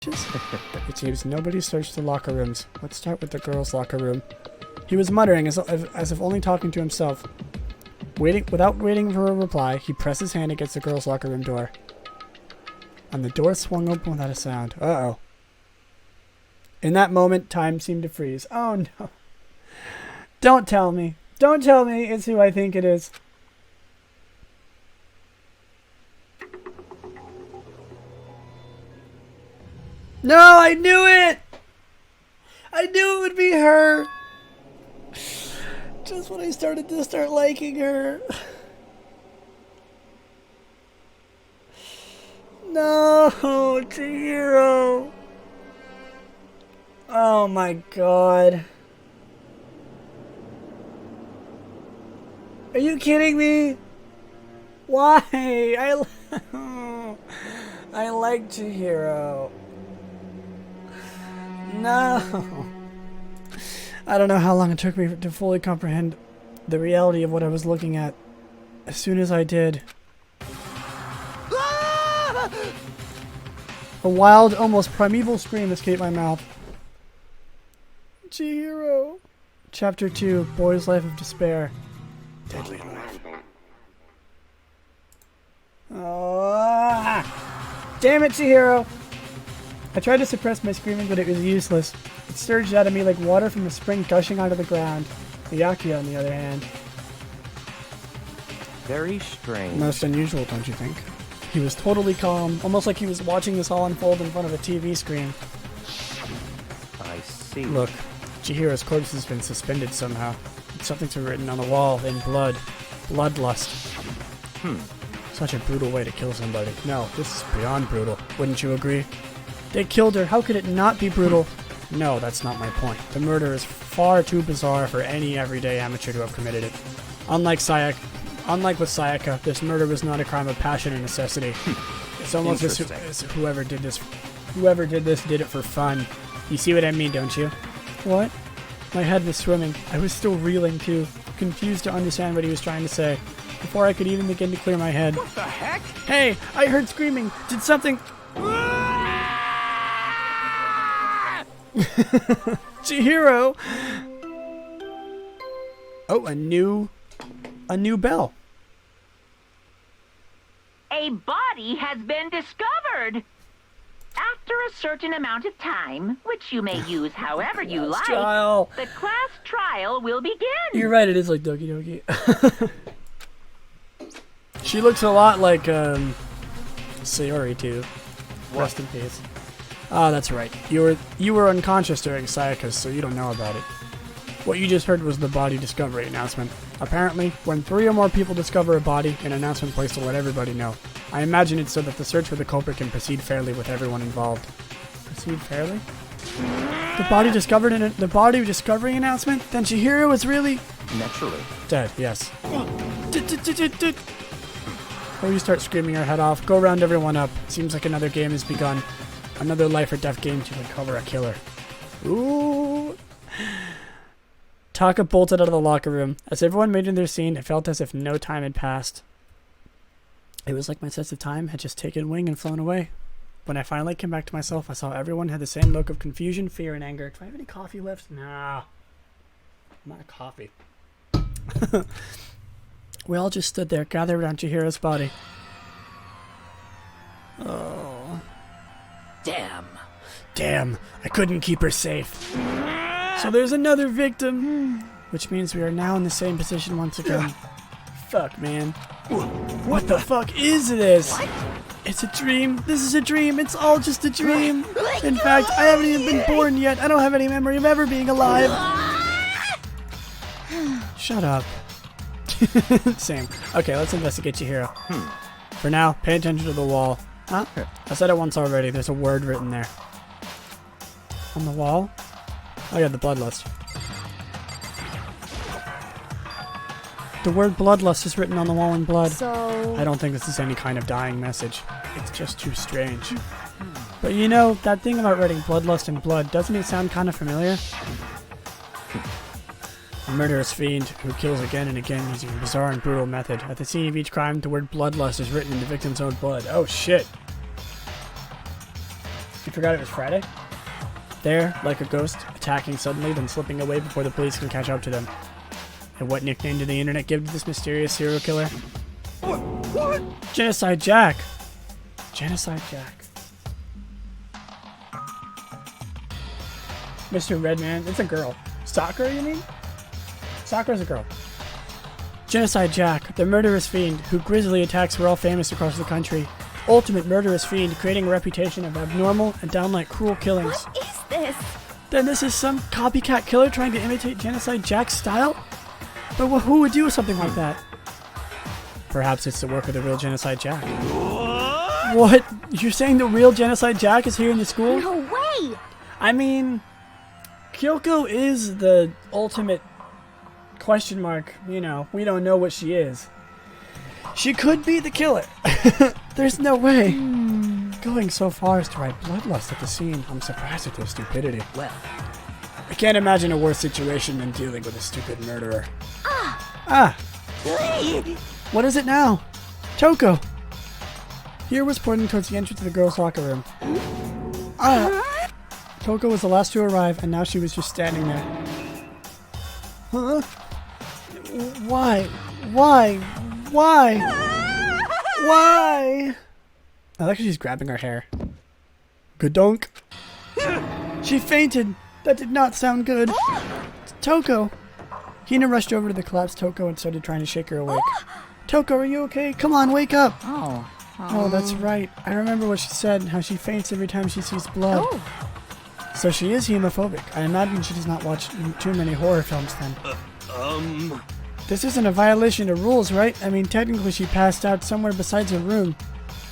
It seems nobody searched the locker rooms. Let's start with the girls' locker room. He was muttering as if only talking to himself. Without waiting for a reply, he pressed his hand against the girls' locker room door. And the door swung open without a sound. Uh-oh. In that moment, time seemed to freeze. Oh, no. Don't tell me. Don't tell me it's who I think it is. No, I knew it! I knew it would be her! Just when I started to start liking her. No, Chihiro. Oh my god. Are you kidding me? Why? I like Chihiro. No. I don't know how long it took me to fully comprehend the reality of what I was looking at. As soon as I did, a wild, almost primeval scream escaped my mouth. Chihiro. Chapter 2, Boy's Life of Despair. Deadly Knife. Oh, damn it, Chihiro! I tried to suppress my screaming, but it was useless. It surged out of me like water from a spring gushing out of the ground. Byakuya, on the other hand. Very strange. Most unusual, don't you think? He was totally calm, almost like he was watching this all unfold in front of a TV screen. I see. Look, Chihiro's corpse has been suspended somehow. Something's written on the wall in blood. Bloodlust. Such a brutal way to kill somebody. No, this is beyond brutal. Wouldn't you agree? They killed her. How could it not be brutal? No, that's not my point. The murder is far too bizarre for any everyday amateur to have committed it. Unlike with Sayaka, this murder was not a crime of passion or necessity. It's almost as whoever did this did it for fun. You see what I mean, don't you? What? My head was swimming. I was still reeling too, confused to understand what he was trying to say. Before I could even begin to clear my head. What the heck? Hey, I heard screaming. Did something... Chihiro! Oh, a new bell. A body has been discovered. After a certain amount of time, which you may use however you like, trial. The class trial will begin. You're right, it is like Doki Doki. She looks a lot like Sayori too. Rest in peace. Ah, that's right. You were unconscious during Sayaka's, so you don't know about it. What you just heard was the body discovery announcement. Apparently, when 3 or more people discover a body, an announcement placed to let everybody know. I imagine it's so that the search for the culprit can proceed fairly with everyone involved. Proceed fairly? The body discovery announcement? Then Chihiro is really... Naturally. Dead, yes. Before you start screaming your head off, go round everyone up. Seems like another game has begun. Another life or death game to uncover a killer. Ooh. Taka bolted out of the locker room. As everyone made in their scene, it felt as if no time had passed. It was like my sense of time had just taken wing and flown away. When I finally came back to myself, I saw everyone had the same look of confusion, fear, and anger. Do I have any coffee left? Nah. Not a coffee. We all just stood there, gathered around Chihiro's body. Oh. Damn, I couldn't keep her safe. So there's another victim. Which means we are now in the same position once again. Fuck, man. What the fuck is this? What? It's a dream. This is a dream. It's all just a dream. In fact, I haven't even been born yet. I don't have any memory of ever being alive. Shut up. Same. Okay, let's investigate Chihiro. For now, pay attention to the wall. Huh? I said it once already. There's a word written there. On the wall? Oh yeah, the bloodlust. The word bloodlust is written on the wall in blood. So... I don't think this is any kind of dying message. It's just too strange. But you know, that thing about writing bloodlust in blood, doesn't it sound kind of familiar? A murderous fiend who kills again and again using a bizarre and brutal method. At the scene of each crime, the word bloodlust is written in the victim's own blood. Oh shit. You forgot it was Friday? There, like a ghost, attacking suddenly, then slipping away before the police can catch up to them. And what nickname did the internet give to this mysterious serial killer? What? Genocide Jack! Genocide Jack. Mr. Redman, it's a girl. Stalker, you mean? Stalker's a girl. Genocide Jack, the murderous fiend, who grisly attacks were all famous across the country. Ultimate murderous fiend, creating a reputation of abnormal and downright cruel killings. What is this? Then this is some copycat killer trying to imitate Genocide Jack's style? But who would do something like that? Perhaps it's the work of the real Genocide Jack. What? You're saying the real Genocide Jack is here in the school? No way! I mean, Kyoko is the ultimate question mark. You know, we don't know what she is. She could be the killer. There's no way. Going so far as to write bloodlust at the scene, I'm surprised at their stupidity. Well, I can't imagine a worse situation than dealing with a stupid murderer. Ah! What is it now? Toko! Here was pointing towards the entrance to the girls' locker room. Toko was the last to arrive, and now she was just standing there. Huh? Why? Why? Why? Why? I like how she's grabbing her hair. Gadonk. She fainted. That did not sound good. Toko. Hina rushed over to the collapsed Toko and started trying to shake her awake. Toko, are you okay? Come on, wake up. Oh, that's right. I remember what she said, how she faints every time she sees blood. So she is hemophobic. I imagine she does not watch too many horror films then. This isn't a violation of rules, right? I mean, technically she passed out somewhere besides her room.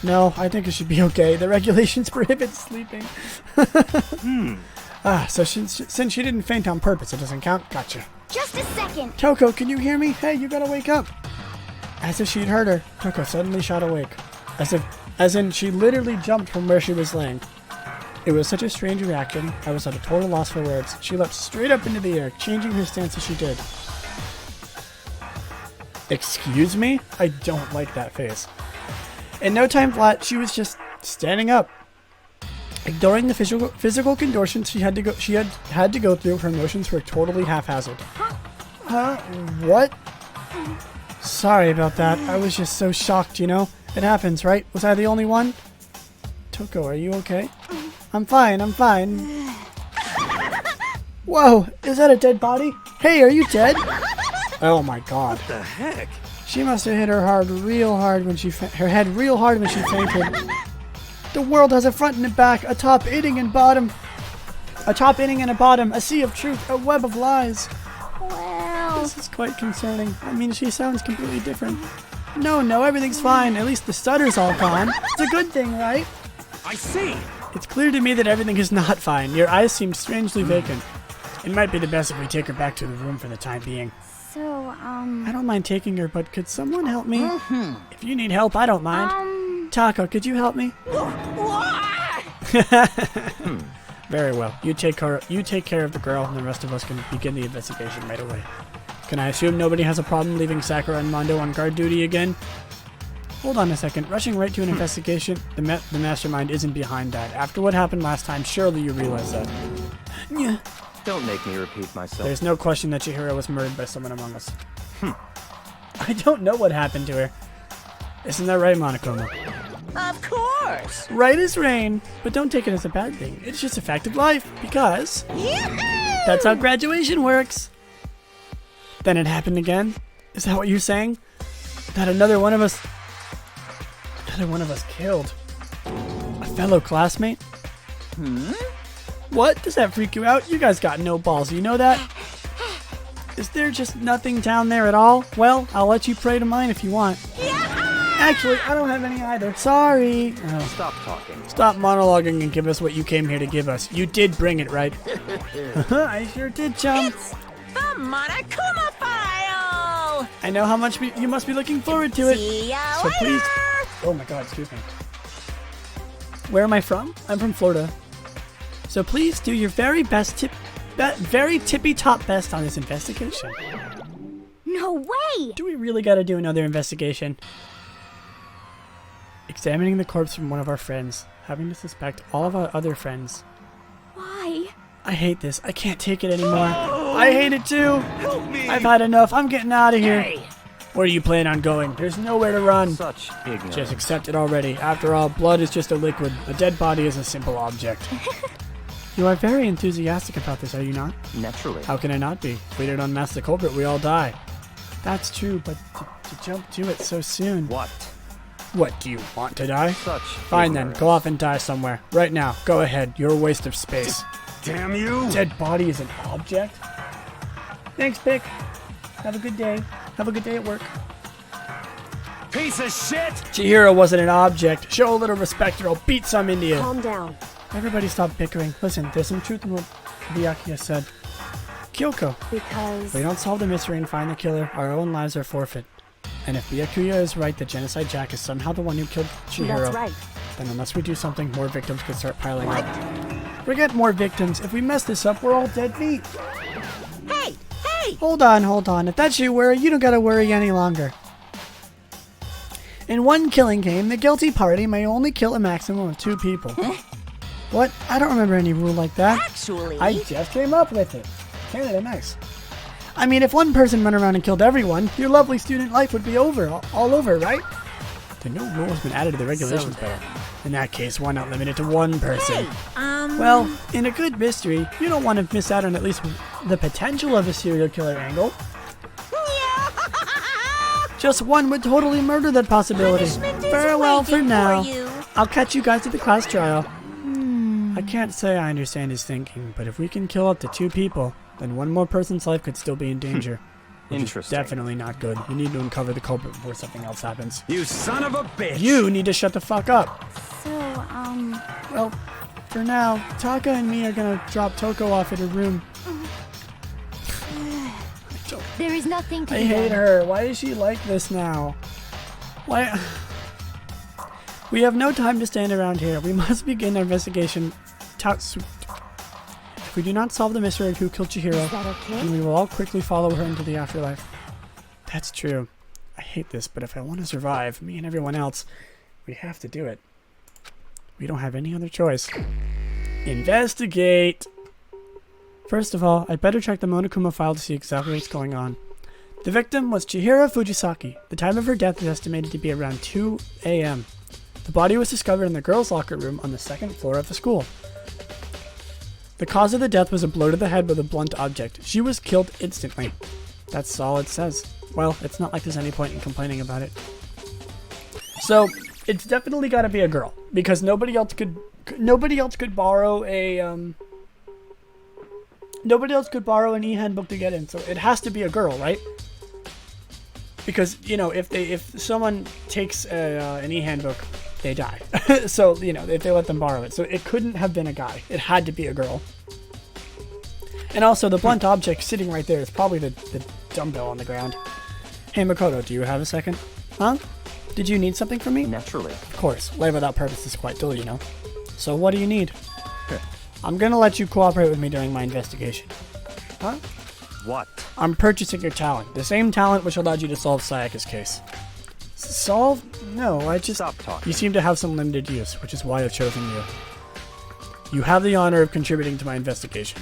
No, I think it should be okay. The regulations prohibit sleeping. So since she didn't faint on purpose, it doesn't count? Gotcha. Just a second. Toko, can you hear me? Hey, you gotta wake up. As if she'd heard her, Toko suddenly shot awake. As in, she literally jumped from where she was laying. It was such a strange reaction, I was at a total loss for words. She leapt straight up into the air, changing her stance as she did. Excuse me? I don't like that face. In no time flat, she was just standing up. Ignoring the physical contortions she had to go through, her motions were totally haphazard. What? Sorry about that. I was just so shocked, you know? It happens, right? Was I the only one? Toko, are you okay? I'm fine, I'm fine. Whoa, is that a dead body? Hey, are you dead? Oh my god. What the heck? She must have hit her head real hard when she fainted. The world has a front and a back, a top, inning, and bottom. A top, inning, and a bottom, a sea of truth, a web of lies. Well... This is quite concerning. I mean, she sounds completely different. No, everything's fine. At least the stutter's all gone. It's a good thing, right? I see. It's clear to me that everything is not fine. Your eyes seem strangely vacant. It might be the best if we take her back to the room for the time being. So, I don't mind taking her, but could someone help me? If you need help, I don't mind. Tako, could you help me? Very well. You take care of the girl, and the rest of us can begin the investigation right away. Can I assume nobody has a problem leaving Sakura and Mondo on guard duty again? Hold on a second. Rushing right to an investigation? The mastermind isn't behind that. After what happened last time, surely you realize that. Yeah. don't make me repeat myself. There's no question that Chihiro was murdered by someone among us. I don't know what happened to her. Isn't that right, Monokuma? Of course. Right as rain, but don't take it as a bad thing. It's just a fact of life, because that's how graduation works. Then it happened again? Is that what you're saying? That another one of us killed a fellow classmate? What? Does that freak you out? You guys got no balls, you know that? Is there just nothing down there at all? Well, I'll let you pray to mine if you want. Actually, I don't have any either. Sorry. Oh. Stop talking. Stop monologuing and give us what you came here to give us. You did bring it, right? I sure did, chum. It's the Monokuma file. I know how much you must be looking forward to it. See ya So later. please. Oh my God, excuse me. Where am I from? I'm from Florida. So please do your very best, very tippy-top best on this investigation. No way! Do we really gotta do another investigation? Examining the corpse from one of our friends. having to suspect all of our other friends. Why? I hate this. I can't take it anymore. I hate it too. Help me! I've had enough. I'm getting out of here. Hey! Where do you plan on going? There's nowhere to run. Such ignorance. Just accept it already. After all, blood is just a liquid. A dead body is a simple object. You are very enthusiastic about this, are you not? Naturally. How can I not be? If we don't unmask the culprit, we all die. That's true, but to jump to it so soon. What? What, do you want to die? Such Fine then, ignorance. go off and die somewhere. Right now, go ahead. You're a waste of space. Damn you! Dead body is an object? Thanks, Pick. Have a good day. Have a good day at work. Piece of shit! Chihiro wasn't an object. Show a little respect or I'll beat some Indian. Calm down. Everybody stop bickering. Listen, there's some truth in what Byakuya said. Kyoko, Because... if we don't solve the mystery and find the killer, our own lives are forfeit. And if Byakuya is right that Genocide Jack is somehow the one who killed Chihiro, That's right. then unless we do something, more victims could start piling up. Forget more victims. If we mess this up, we're all dead meat. Hey! Hey! Hold on. If that's your worry, you don't gotta worry any longer. In one killing game, the guilty party may only kill a maximum of 2 people. What? I don't remember any rule like that. Actually... I just came up with it. Canada, nice. I mean, if one person went around and killed everyone, your lovely student life would be over, all over, right? The new rule has been added to the regulations, though. In that case, why not limit it to one person? Well, in a good mystery, you don't want to miss out on at least the potential of a serial killer angle. Just one would totally murder that possibility. Farewell for now. I'll catch you guys at the class trial. I can't say I understand his thinking, but if we can kill up to 2 people, then one more person's life could still be in danger. Which is Interesting. definitely not good. You need to uncover the culprit before something else happens. You son of a bitch! You need to shut the fuck up. So, Well, for now, Taka and me are gonna drop Toko off at her room. there is nothing to I be hate done. her. Why is she like this now? Why? We have no time to stand around here. We must begin our investigation. If we do not solve the mystery of who killed Chihiro, Is that okay? then we will all quickly follow her into the afterlife. That's true. I hate this, but if I want to survive, me and everyone else, we have to do it. We don't have any other choice. Investigate! First of all, I'd better check the Monokuma file to see exactly what's going on. The victim was Chihiro Fujisaki. The time of her death is estimated to be around 2 a.m. The body was discovered in the girls' locker room on the 2nd floor of the school. The cause of the death was a blow to the head with a blunt object. She was killed instantly. That's all it says. Well, it's not like there's any point in complaining about it. So, it's definitely got to be a girl because nobody else could borrow an e-handbook to get in. So it has to be a girl, right? Because, you know, if someone takes an e-handbook, they die. So, you know, if they let them borrow it. So it couldn't have been a guy. It had to be a girl. And also, the blunt object sitting right there is probably the dumbbell on the ground. Hey, Makoto, do you have a second? Huh? Did you need something from me? Naturally. Of course. Life without purpose is quite dull, you know. So what do you need? I'm gonna let you cooperate with me during my investigation. Huh? What? I'm purchasing your talent. The same talent which allowed you to solve Sayaka's case. Solve? No, I just... Stop talking. You seem to have some limited use, which is why I've chosen you. You have the honor of contributing to my investigation.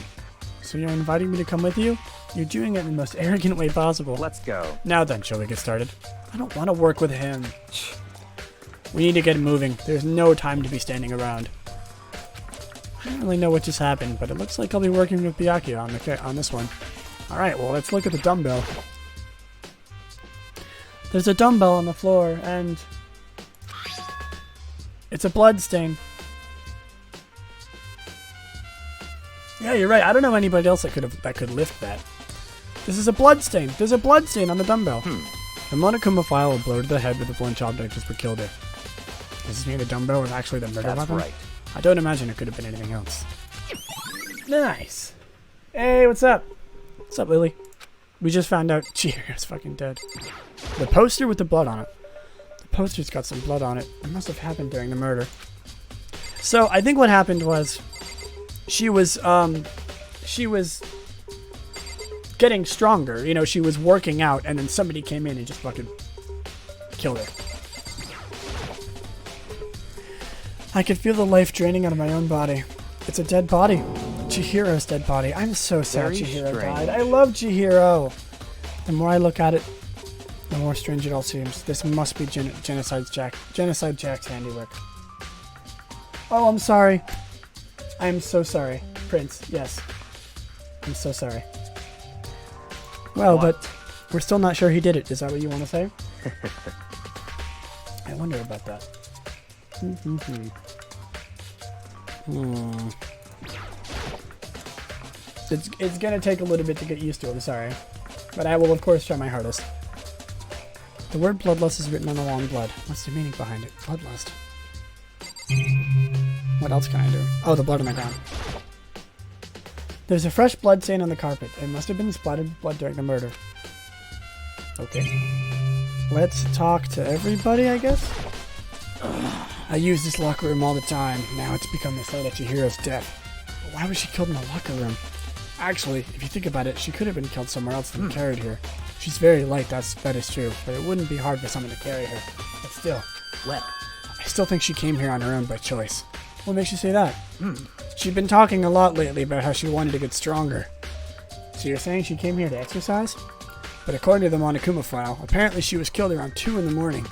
So you're inviting me to come with you? You're doing it in the most arrogant way possible. Let's go. Now then, shall we get started? I don't want to work with him. We need to get moving. There's no time to be standing around. I don't really know what just happened, but it looks like I'll be working with Byakuya on this one. Alright, well, let's look at the dumbbell. There's a dumbbell on the floor, and... it's a blood stain. Yeah, you're right. I don't know anybody else that could lift that. This is a blood stain. There's a blood stain on the dumbbell. The Monokuma file will blow to the head with a blunt object just what killed her. Does this mean the dumbbell was actually the murder That's weapon? right. I don't imagine it could have been anything else. Nice. Hey, what's up? What's up, Lily? We just found out Chihiro's fucking dead. The poster with the blood on it. The poster's got some blood on it. It must have happened during the murder. So, I think what happened was she was getting stronger. You know, she was working out and then somebody came in and just fucking killed her. I could feel the life draining out of my own body. It's a dead body. Chihiro's dead body. I'm so sad Very Chihiro strange. died. I love Chihiro. The more I look at it, the more strange it all seems. This must be Genocide Jack's handiwork. Oh, I'm sorry. I'm so sorry. Prince, yes. I'm so sorry. Well, but we're still not sure he did it. Is that what you want to say? I wonder about that. It's gonna take a little bit to get used to, I'm sorry. But I will of course try my hardest. The word bloodlust is written on the wall in blood. What's the meaning behind it? Bloodlust. What else can I do? Oh, the blood on the ground. There's a fresh blood stain on the carpet. It must have been splattered with blood during the murder. Okay. Let's talk to everybody, I guess? I use this locker room all the time. Now it's become the site of Chihiro's death. But why was she killed in the locker room? Actually, if you think about it, she could have been killed somewhere else than carried here. She's very light, that is true, but it wouldn't be hard for someone to carry her. But still, Well, I still think she came here on her own by choice. What makes you say that? She'd been talking a lot lately about how she wanted to get stronger. So you're saying she came here to exercise? But according to the Monokuma file, apparently she was killed around 2 in the morning.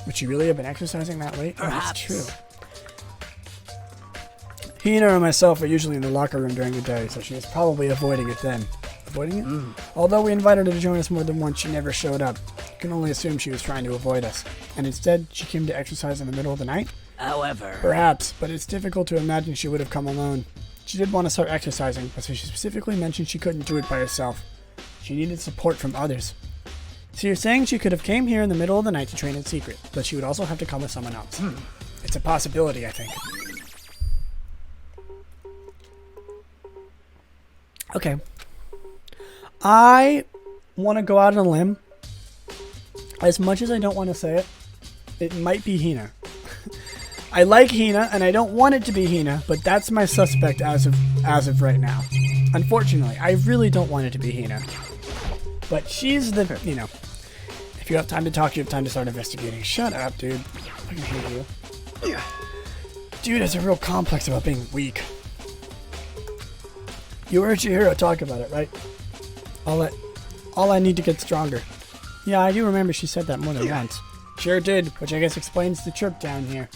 Would she really have been exercising that late? Oh, that's true. Hina and myself are usually in the locker room during the day, so she was probably avoiding it then. Avoiding it? Although we invited her to join us more than once, she never showed up. You can only assume she was trying to avoid us. And instead, she came to exercise in the middle of the night? however, Perhaps, but it's difficult to imagine she would have come alone. She did want to start exercising, but she specifically mentioned she couldn't do it by herself. She needed support from others. So you're saying she could have came here in the middle of the night to train in secret, but she would also have to come with someone else. It's a possibility, I think. Okay. I want to go out on a limb. As much as I don't want to say it, it might be Hina. I like Hina, and I don't want it to be Hina, but that's my suspect as of right now. Unfortunately, I really don't want it to be Hina. But she's the, you know, if you have time to talk, you have time to start investigating. Shut up, dude. I can hate you. Dude has a real complex about being weak. You heard Chihiro talk about it, right? All I need to get stronger. Yeah, I do remember she said that more than once. Sure did, which I guess explains the trip down here.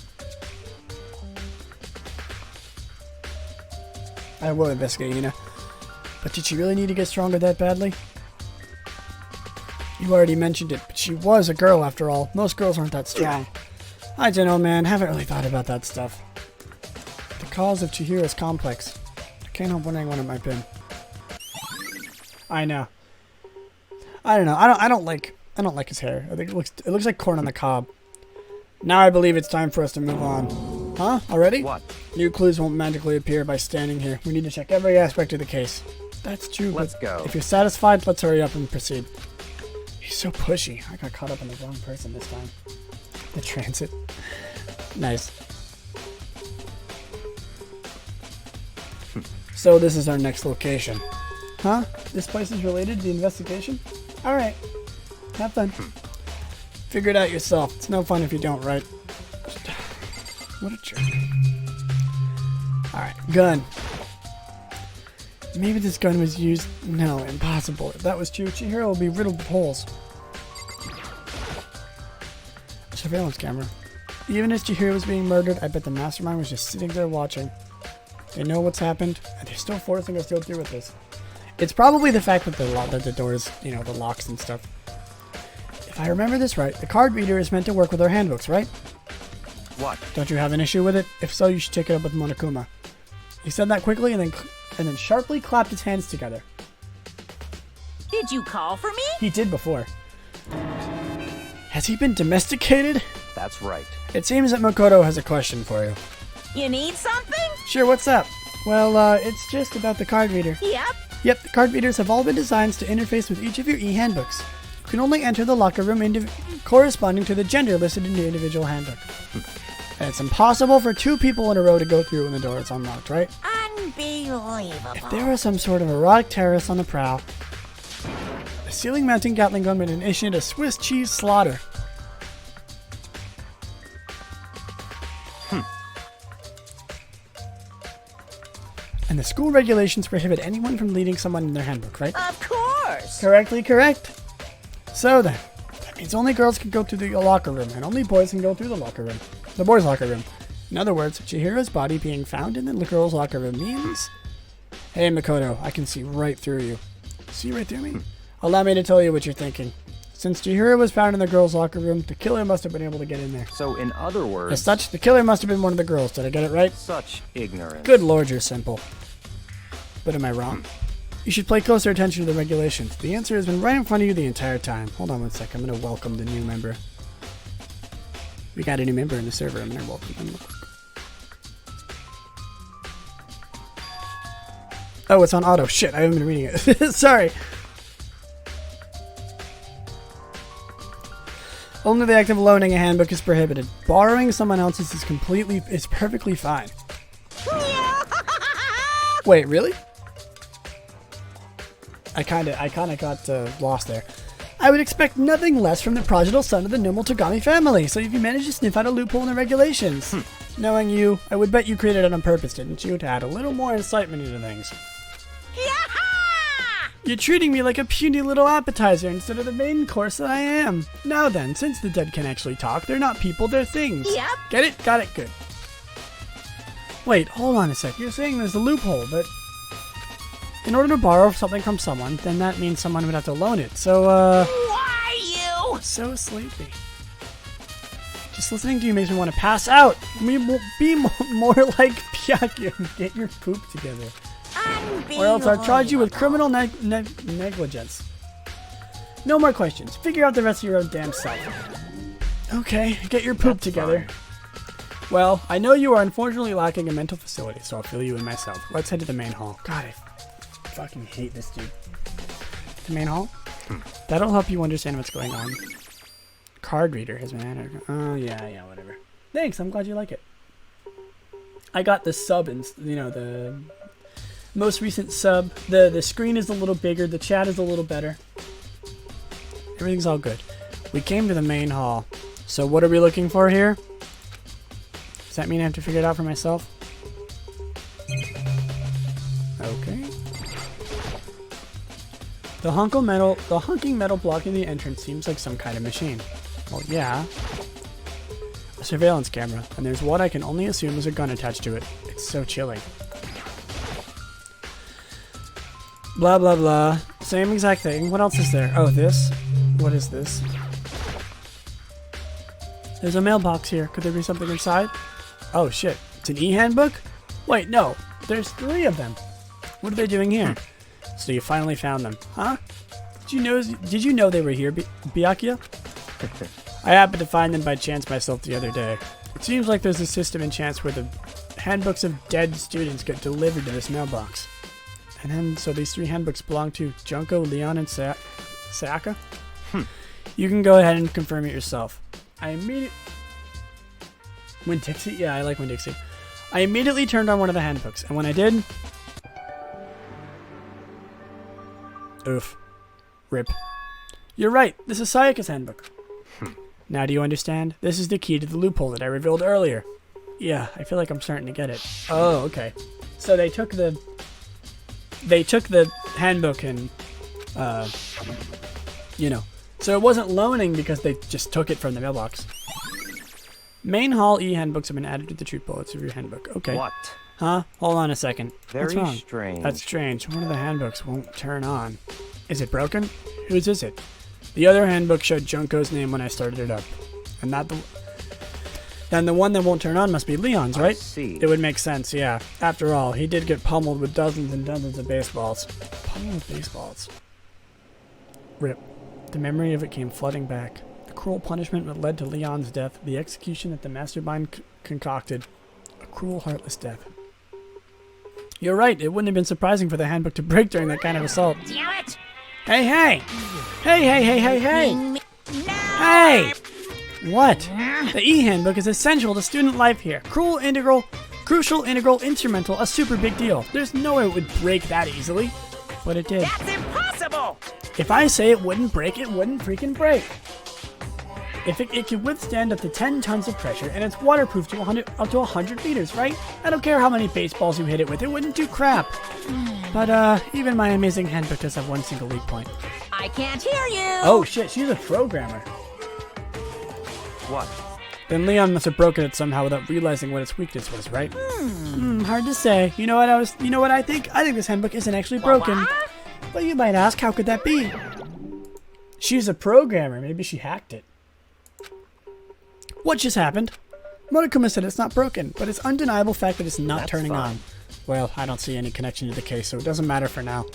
I will investigate, Hina. But did she really need to get stronger that badly? You already mentioned it, but she was a girl after all. Most girls aren't that strong. I don't know, man. Haven't really thought about that stuff. The cause of Chihiro's complex. I can't help wondering what it might be. I know. I don't know. I don't like his hair. I think it looks like corn on the cob. Now I believe it's time for us to move on. Huh? Already? what? New clues won't magically appear by standing here. We need to check every aspect of the case. That's true, Let's but go. if you're satisfied, let's hurry up and proceed. He's so pushy. I got caught up in the wrong person this time. The transit. Nice. So this is our next location. Huh? This place is related to the investigation? Alright. Have fun. Figure it out yourself. It's no fun if you don't, right? What a jerk. Alright, gun. Maybe this gun was used... No, impossible. If that was true, Chihiro will be riddled with holes. Surveillance camera. Even as Chihiro was being murdered, I bet the mastermind was just sitting there watching. They know what's happened, and they're still forcing us to go through with this. It's probably the fact that the doors, you know, the locks and stuff. If I remember this right, the card reader is meant to work with our handbooks, right? What? Don't you have an issue with it? If so, you should take it up with Monokuma. He said that quickly and then sharply clapped his hands together. Did you call for me? He did before. Has he been domesticated? That's right. It seems that Makoto has a question for you. You need something? Sure, what's up? Well, it's just about the card reader. Yep. Yep, the card readers have all been designed to interface with each of your e-handbooks. You can only enter the locker room corresponding to the gender listed in your individual handbook. And it's impossible for 2 people in a row to go through when the door is unlocked, right? Unbelievable. If there was some sort of erotic terrorist on the prowl, the ceiling-mounting Gatling gun would initiate a Swiss cheese slaughter. And the school regulations prohibit anyone from leading someone in their handbook, right? Of course. Correctly correct. So then, that means only girls can go through the locker room, and only boys can go through the locker room. The boys' locker room. In other words, Chihiro's body being found in the girls' locker room means... Hey, Makoto, I can see right through you. See right through me? Allow me to tell you what you're thinking. Since Chihiro was found in the girls' locker room, the killer must have been able to get in there. So, in other words... As such, the killer must have been one of the girls. Did I get it right? Such ignorance. Good lord, you're simple. But am I wrong? You should pay closer attention to the regulations. The answer has been right in front of you the entire time. Hold on one sec. I'm going to welcome the new member. We got a new member in the server. I'm going to welcome them. Oh, it's on auto. Shit, I haven't been reading it. Sorry. Only the act of loaning a handbook is prohibited. Borrowing someone else's is perfectly fine. Wait, really? I kinda got lost there. I would expect nothing less from the prodigal son of the noble Togami family, so if you managed to sniff out a loophole in the regulations. Knowing you, I would bet you created it on purpose, didn't you? To add a little more incitement into things. You're treating me like a puny little appetizer instead of the main course that I am. Now then, since the dead can actually talk, they're not people, they're things. Yep. Get it? Got it? Good. Wait, hold on a sec. You're saying there's a loophole, but... In order to borrow something from someone, then that means someone would have to loan it. So, Why you? So sleepy. Just listening to you makes me want to pass out. Be more like Byakuya and get your poop together. Or else I'll charge you with criminal negligence. No more questions. Figure out the rest of your own damn self. Okay, get your poop together. Well, I know you are unfortunately lacking a mental facility, so I'll fill you in myself. Let's head to the main hall. God, I fucking hate this dude. The main hall? That'll help you understand what's going on. Card reader has been added. Oh, yeah, whatever. Thanks, I'm glad you like it. I got the sub, and the most recent sub. The screen is a little bigger, the chat is a little better. Everything's all good. We came to the main hall. So what are we looking for here? Does that mean I have to figure it out for myself? Okay. The hunking metal blocking the entrance seems like some kind of machine. Well, yeah. A surveillance camera, and there's what I can only assume is a gun attached to it. It's so chilling. Blah, blah, blah. Same exact thing. What else is there? Oh, this? What is this? There's a mailbox here. Could there be something inside? Oh, shit. It's an e-handbook? Wait, no. There's 3 of them. What are they doing here? So you finally found them, huh? Did you know they were here, Byakuya? I happened to find them by chance myself the other day. It seems like there's a system in chance where the handbooks of dead students get delivered to this mailbox. And then, so these 3 handbooks belong to Junko, Leon, and Sayaka? You can go ahead and confirm it yourself. Winn-Dixie? Yeah, I like Winn-Dixie. I immediately turned on one of the handbooks, and when I did... Oof. Rip. You're right, this is Sayaka's handbook. Now do you understand? This is the key to the loophole that I revealed earlier. Yeah, I feel like I'm starting to get it. Oh, okay. So they took the handbook and, So it wasn't loaning because they just took it from the mailbox. Main hall e-handbooks have been added to the treat bullets of your handbook. Okay. What? Huh? Hold on a second. What's Very wrong? strange. That's strange. One of the handbooks won't turn on. Is it broken? Whose is it? The other handbook showed Junko's name when I started it up. And then the one that won't turn on must be Leon's, right? I see. It would make sense, yeah. After all, he did get pummeled with dozens and dozens of baseballs. Pummeled with baseballs. Rip. The memory of it came flooding back. The cruel punishment that led to Leon's death, the execution that the mastermind concocted. A cruel, heartless death. You're right, it wouldn't have been surprising for the handbook to break during that kind of assault. Damn it! Hey, hey! Hey, hey, hey, hey, hey! No! Hey! What? The e-handbook is essential to student life here. Crucial, integral, instrumental, a super big deal. There's no way it would break that easily. But it did. That's impossible! If I say it wouldn't break, it wouldn't freaking break. it can withstand up to 10 tons of pressure, and it's waterproof to up to 100 meters, right? I don't care how many baseballs you hit it with, it wouldn't do crap. But even my amazing handbook does have one single weak point. I can't hear you. Oh shit, she's a programmer. What? Then Leon must have broken it somehow without realizing what its weakness was, right? Hard to say. You know what I think? I think this handbook isn't actually broken. What? But you might ask, how could that be? She's a programmer. Maybe she hacked it. What just happened? Monokuma said it's not broken, but it's undeniable fact that it's not turning on. Well, I don't see any connection to the case, so it doesn't matter for now.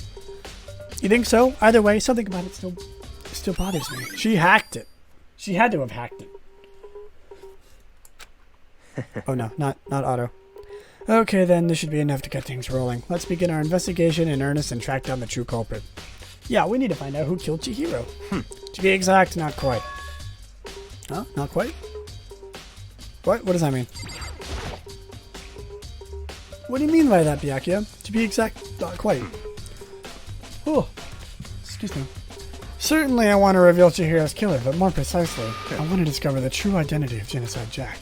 You think so? Either way, something about it still bothers me. She hacked it. She had to have hacked it. Oh no, not Otto. Okay then, this should be enough to get things rolling. Let's begin our investigation in earnest and track down the true culprit. Yeah, we need to find out who killed Chihiro. To be exact, not quite. Huh? Not quite? What? What does that mean? What do you mean by that, Byakuya? To be exact, not quite. Oh, excuse me. Certainly I want to reveal Chihiro's killer, but more precisely, I want to discover the true identity of Genocide Jack.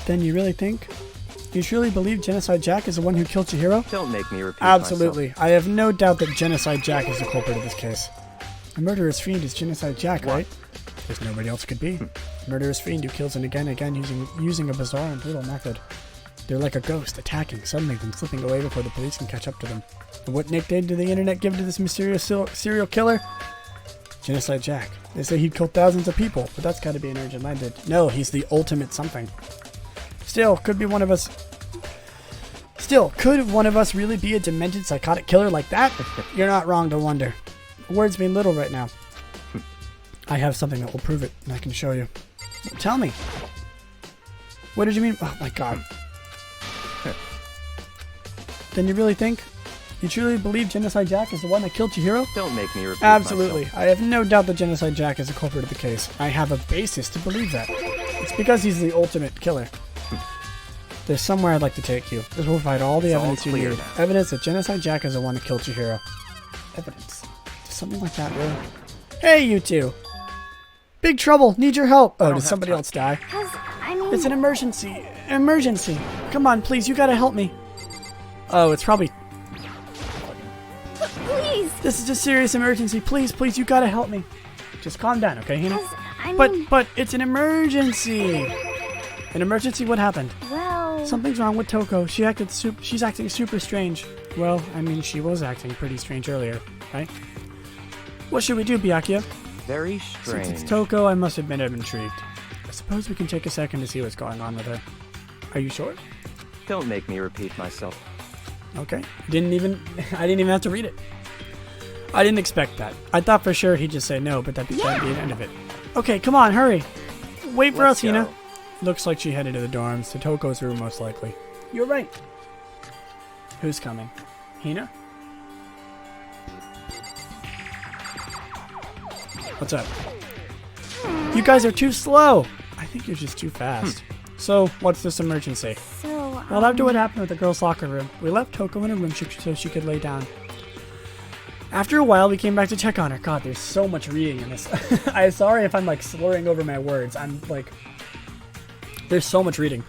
Then you really think? You truly believe Genocide Jack is the one who killed Chihiro? Don't make me repeat Absolutely. I have no doubt that Genocide Jack is the culprit of this case. The murderous fiend is Genocide Jack, right? There's nobody else could be. Murderous fiend who kills him again and again using a bizarre and brutal method. They're like a ghost, attacking, suddenly then slipping away before the police can catch up to them. And what nickname did the internet give to this mysterious serial killer? Genocide Jack. They say he killed thousands of people, but that's gotta be an urgent landed. No, he's the ultimate something. Still, could one of us really be a demented psychotic killer like that? You're not wrong to wonder. Words mean little right now. I have something that will prove it, and I can show you. Tell me. What did you mean? Oh my god. Then you really think? You truly believe Genocide Jack is the one that killed Chihiro? Don't make me repeat Absolutely. myself. I have no doubt that Genocide Jack is the culprit of the case. I have a basis to believe that. It's because he's the ultimate killer. There's somewhere I'd like to take you. This will provide all the evidence you need. Now. Evidence that Genocide Jack is the one that killed Chihiro. Evidence. Does something like that really? Hey, you two! Big trouble! Need your help! Oh, did somebody else die? It's an emergency! Emergency! Come on, please, you gotta help me! Oh, it's probably... Please! This is a serious emergency. Please, please, you gotta help me. Just calm down, okay, Hina? But But it's an emergency! An emergency? What happened? well... Something's wrong with Toko. She's acting super strange. Well, I mean, she was acting pretty strange earlier, right? What should we do, Byakuya? Very Since strange. it's Toko, I must admit I'm intrigued. I suppose we can take a second to see what's going on with her. Are you sure? Don't make me repeat myself. Okay. I didn't even have to read it. I didn't expect that. I thought for sure he'd just say no, but that'd be the end of it. Okay, come on, hurry. Wait for us, Let's Hina. go. Looks like she headed to the dorms, to Toko's room most likely. You're right. Who's coming? Hina? What's up? You guys are too slow. I think you're just too fast. So, what's this emergency? So, Well, after what happened with the girls' locker room, we left Toko in a room so she could lay down. After a while, we came back to check on her. God, there's so much reading in this. I'm sorry if I'm like slurring over my words. I'm like, there's so much reading.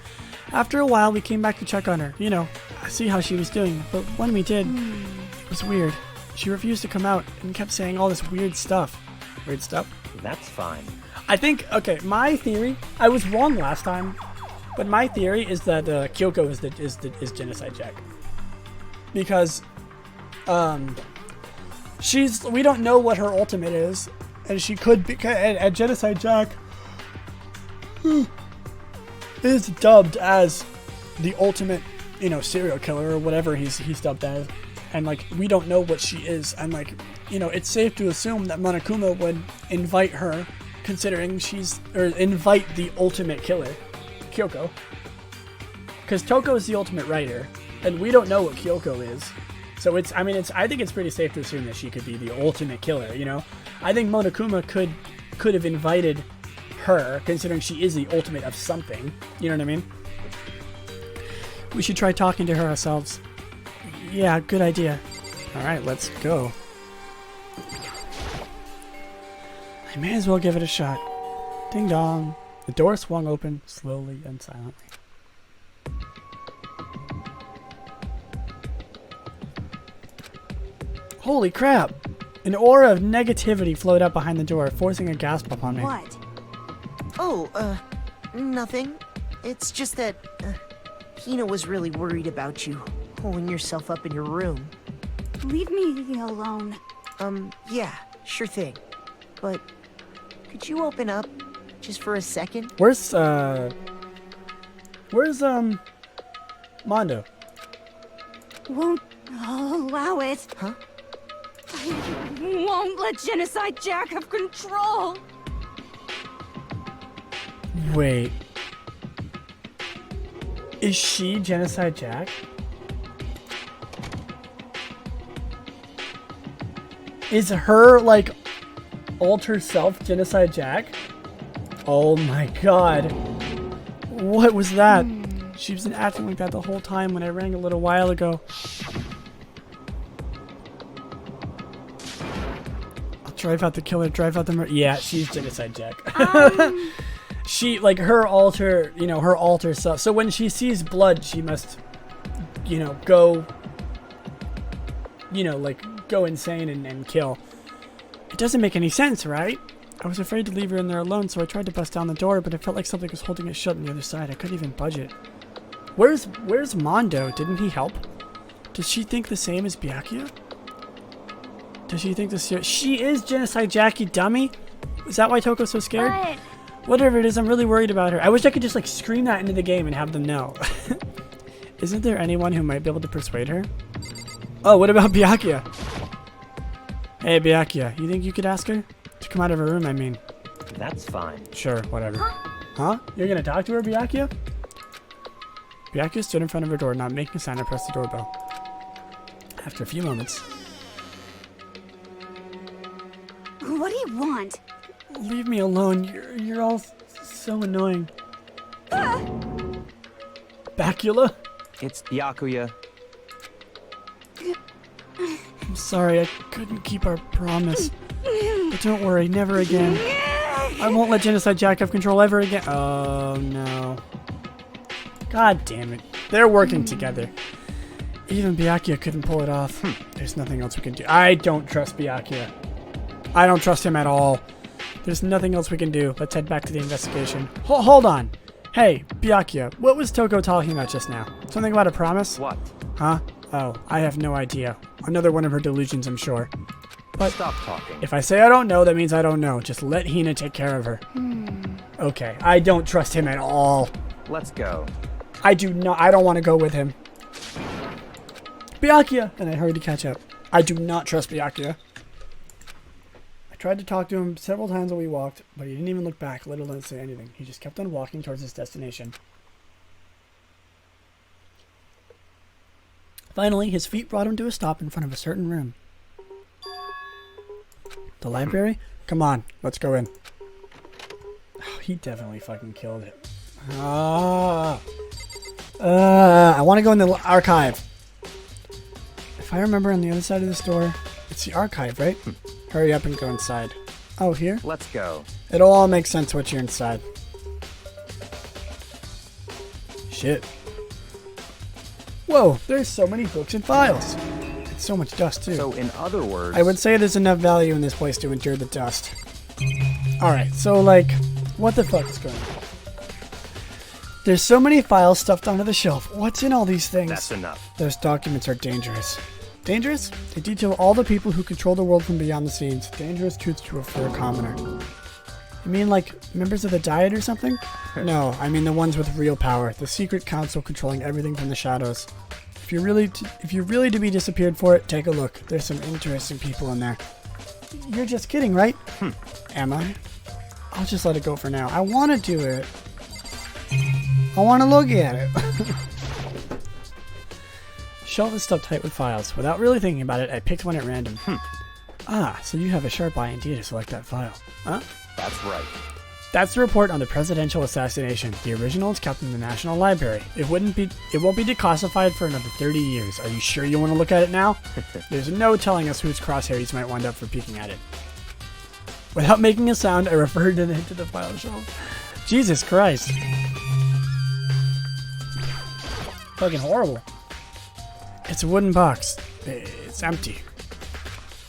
After a while, we came back to check on her. You know, see how she was doing. But when we did, it was weird. She refused to come out and kept saying all this weird stuff. Weird stuff? That's fine. I think, okay, my theory, I was wrong last time, but my theory is that Kyoko is Genocide Jack. Because, we don't know what her ultimate is, and she could be, and Genocide Jack is dubbed as the ultimate, you know, serial killer or whatever he's dubbed as, and like, we don't know what she is, and like, you know, it's safe to assume that Monokuma would invite her, considering invite the ultimate killer, Kyoko. Because Toko is the ultimate writer, and we don't know what Kyoko is. So I think it's pretty safe to assume that she could be the ultimate killer, you know? I think Monokuma could have invited her, considering she is the ultimate of something. You know what I mean? We should try talking to her ourselves. Yeah, good idea. Alright, let's go. I may as well give it a shot. Ding dong. The door swung open slowly and silently. Holy crap! An aura of negativity flowed out behind the door, forcing a gasp upon me. What? Oh, nothing. It's just that, Hina was really worried about you, holding yourself up in your room. Leave me alone. Yeah, sure thing. But, could you open up, just for a second? Where's Mondo? Won't allow it. Huh? I won't let Genocide Jack have control. Wait. Is she Genocide Jack? Is her, like, alter self Genocide Jack? Oh my god. What was that? She's been acting like that the whole time when I rang a little while ago. I'll drive out the killer, drive out the murder. Yeah, she's Genocide Jack. She, like, her alter, you know, her alter self. So when she sees blood, she must, you know, go, you know, like, go insane and kill. It doesn't make any sense, right? I was afraid to leave her in there alone, so I tried to bust down the door, but it felt like something was holding it shut on the other side. I couldn't even budge it. Where's Mondo? Didn't he help? Does she think the same as Byakuya? Does she think this? She is Genocide Jackie, dummy. Is that why Toko's so scared? But Whatever it is, I'm really worried about her. I wish I could just like scream that into the game and have them know. Isn't there anyone who might be able to persuade her? Oh, what about Byakuya? Hey, Byakuya, you think you could ask her? To come out of her room, I mean. That's fine. Sure, whatever. Huh? You're gonna talk to her, Byakuya? Byakuya stood in front of her door, not making a sound, and pressed the doorbell. After a few moments... what do you want? Leave me alone. You're all so annoying. Bacula? It's Byakuya. I'm sorry, I couldn't keep our promise. But don't worry, never again. I won't let Genocide Jack have control ever again. Oh, no. God damn it. They're working together. Even Byakuya couldn't pull it off. There's nothing else we can do. I don't trust Byakuya. I don't trust him at all. There's nothing else we can do. Let's head back to the investigation. Hold on. Hey, Byakuya, what was Toko talking about just now? Something about a promise? What? Huh? Oh, I have no idea. Another one of her delusions, I'm sure. But Stop talking. if I say I don't know, that means I don't know. Just let Hina take care of her. Okay, I don't trust him at all. Let's go. I don't want to go with him. Byakuya! And I hurried to catch up. I do not trust Byakuya. I tried to talk to him several times while we walked, but he didn't even look back, let alone say anything. He just kept on walking towards his destination. Finally, his feet brought him to a stop in front of a certain room. The library? Come on, let's go in. Oh, he definitely fucking killed it. I want to go in the archive. If I remember, on the other side of this door, it's the archive, right? Hurry up and go inside. Oh, here? Let's go. It'll all make sense once you're inside. Shit. Whoa, there's so many books and files. It's so much dust, too. So, in other words... I would say there's enough value in this place to endure the dust. Alright, so, like, what the fuck is going on? There's so many files stuffed onto the shelf. What's in all these things? That's enough. Those documents are dangerous. Dangerous? They detail all the people who control the world from beyond the scenes. Dangerous truths for a commoner. You mean like members of the Diet or something? No, I mean the ones with real power. The secret council controlling everything from the shadows. If you're really to be disappeared for it, take a look. There's some interesting people in there. You're just kidding, right? Am I? I'll just let it go for now. I want to do it. I want to look at it. Shelf is stuffed tight with files. Without really thinking about it, I picked one at random. Ah, so you have a sharp eye indeed to select that file. Huh? That's right. That's the report on the presidential assassination. The original is kept in the National Library. It won't be declassified for another 30 years. Are you sure you want to look at it now? There's no telling us whose crosshairs might wind up for peeking at it. Without making a sound, I referred to the file shelf. Jesus Christ. Fucking horrible. It's a wooden box. It's empty.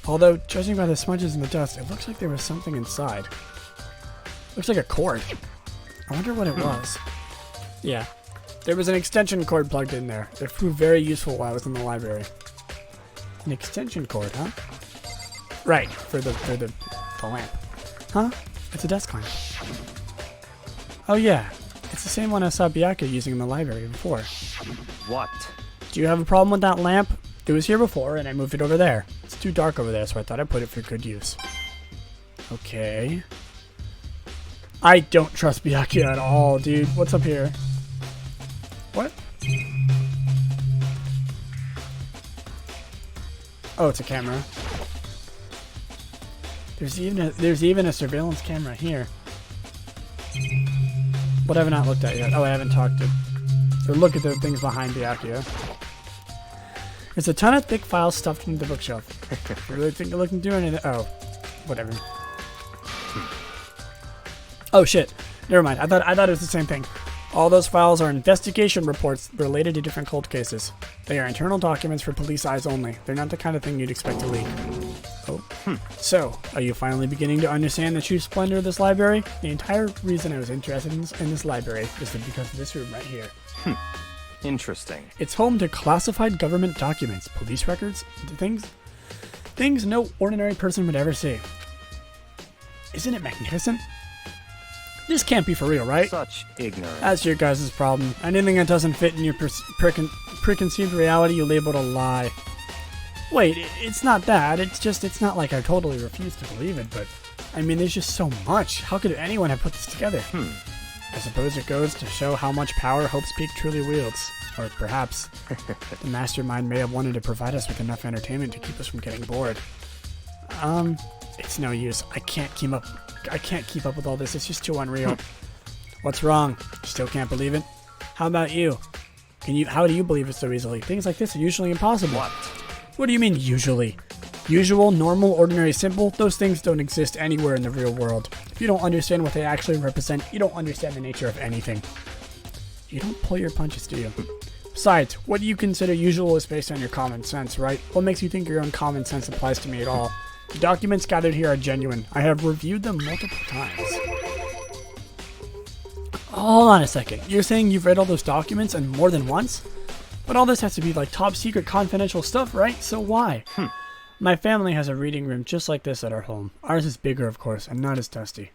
Although, judging by the smudges and the dust, it looks like there was something inside. Looks like a cord. I wonder what it was. Yeah. There was an extension cord plugged in there. It proved very useful while I was in the library. An extension cord, huh? Right, for the lamp. Huh? It's a desk lamp. Oh yeah, it's the same one I saw Byakuya using in the library before. What? Do you have a problem with that lamp? It was here before and I moved it over there. It's too dark over there, so I thought I'd put it for good use. Okay. I don't trust Byakuya at all, dude. What's up here? What? Oh, it's a camera. There's even a surveillance camera here. What have I not looked at yet? Oh, I haven't talked to. So look at the things behind Byakuya. There's a ton of thick files stuffed into the bookshelf. I really think you're looking to do anything. Oh, whatever. Oh shit. Never mind. I thought it was the same thing. All those files are investigation reports related to different cold cases. They are internal documents for police eyes only. They're not the kind of thing you'd expect to leak. Oh. So, are you finally beginning to understand the true splendor of this library? The entire reason I was interested in this library is because of this room right here. Interesting. It's home to classified government documents, police records, things no ordinary person would ever see. Isn't it magnificent? This can't be for real, right? Such ignorance. That's your guys' problem. Anything that doesn't fit in your preconceived reality, you label a lie. Wait, it's not that. It's not like I totally refuse to believe it, but I mean, there's just so much. How could anyone have put this together? I suppose it goes to show how much power Hope's Peak truly wields. Or perhaps the mastermind may have wanted to provide us with enough entertainment to keep us from getting bored. It's no use. I can't keep up with all this. It's just too unreal. What's wrong? Still can't believe it? How about you? How do you believe it so easily? Things like this are usually impossible. What do you mean, usually? Usual, normal, ordinary, simple? Those things don't exist anywhere in the real world. If you don't understand what they actually represent, you don't understand the nature of anything. You don't pull your punches, do you? Besides, what do you consider usual is based on your common sense, right? What makes you think your own common sense applies to me at all? The documents gathered here are genuine. I have reviewed them multiple times. Hold on a second. You're saying you've read all those documents and more than once? But all this has to be like top secret confidential stuff, right? So why? My family has a reading room just like this at our home. Ours is bigger, of course, and not as dusty.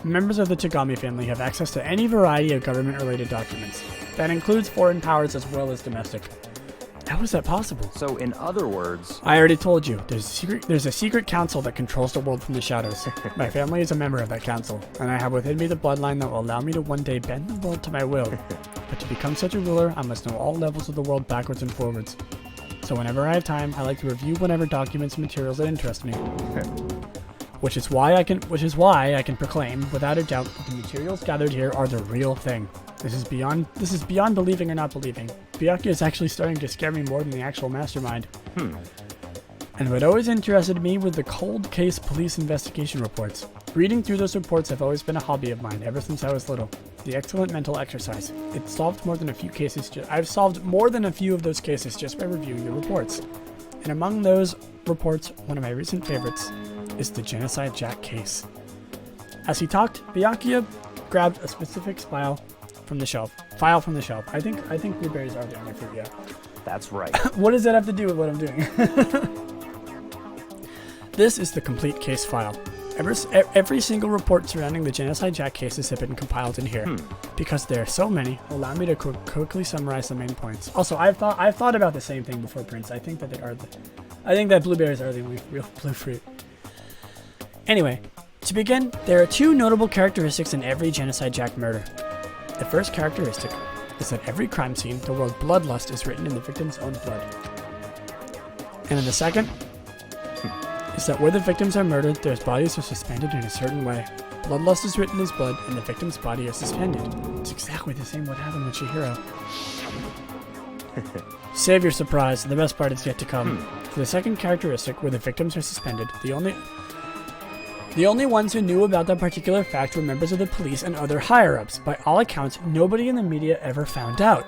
Members of the Tagami family have access to any variety of government-related documents. That includes foreign powers as well as domestic. How is that possible? So, in other words... I already told you, there's a secret council that controls the world from the shadows. My family is a member of that council, and I have within me the bloodline that will allow me to one day bend the world to my will. But to become such a ruler, I must know all levels of the world backwards and forwards. So whenever I have time, I like to review whatever documents and materials that interest me. Which is why I can proclaim, without a doubt, that the materials gathered here are the real thing. This is beyond believing or not believing. Byakuya is actually starting to scare me more than the actual mastermind. And what always interested me was the cold case police investigation reports. Reading through those reports have always been a hobby of mine ever since I was little. The excellent mental exercise. I've solved more than a few of those cases just by reviewing the reports. And among those reports, one of my recent favorites is the Genocide Jack case. As he talked, Byakuya grabbed a specific file from the shelf. I think blueberries are the only fruit, yeah. That's right. What does that have to do with what I'm doing? This is the complete case file. Every single report surrounding the Genocide Jack cases have been compiled in here. Because there are so many, allow me to quickly summarize the main points. Also, I've thought about the same thing before, Prince. I think that blueberries are the only real blue fruit. Anyway, to begin, there are two notable characteristics in every Genocide Jack murder. The first characteristic is that every crime scene, the word bloodlust is written in the victim's own blood. And then the second is that where the victims are murdered, their bodies are suspended in a certain way. Bloodlust is written as blood, and the victim's body is suspended. It's exactly the same what happened with Chihiro. Save your surprise, the best part is yet to come. For the second characteristic, where the victims are suspended, the only The only ones who knew about that particular fact were members of the police and other higher-ups. By all accounts, nobody in the media ever found out.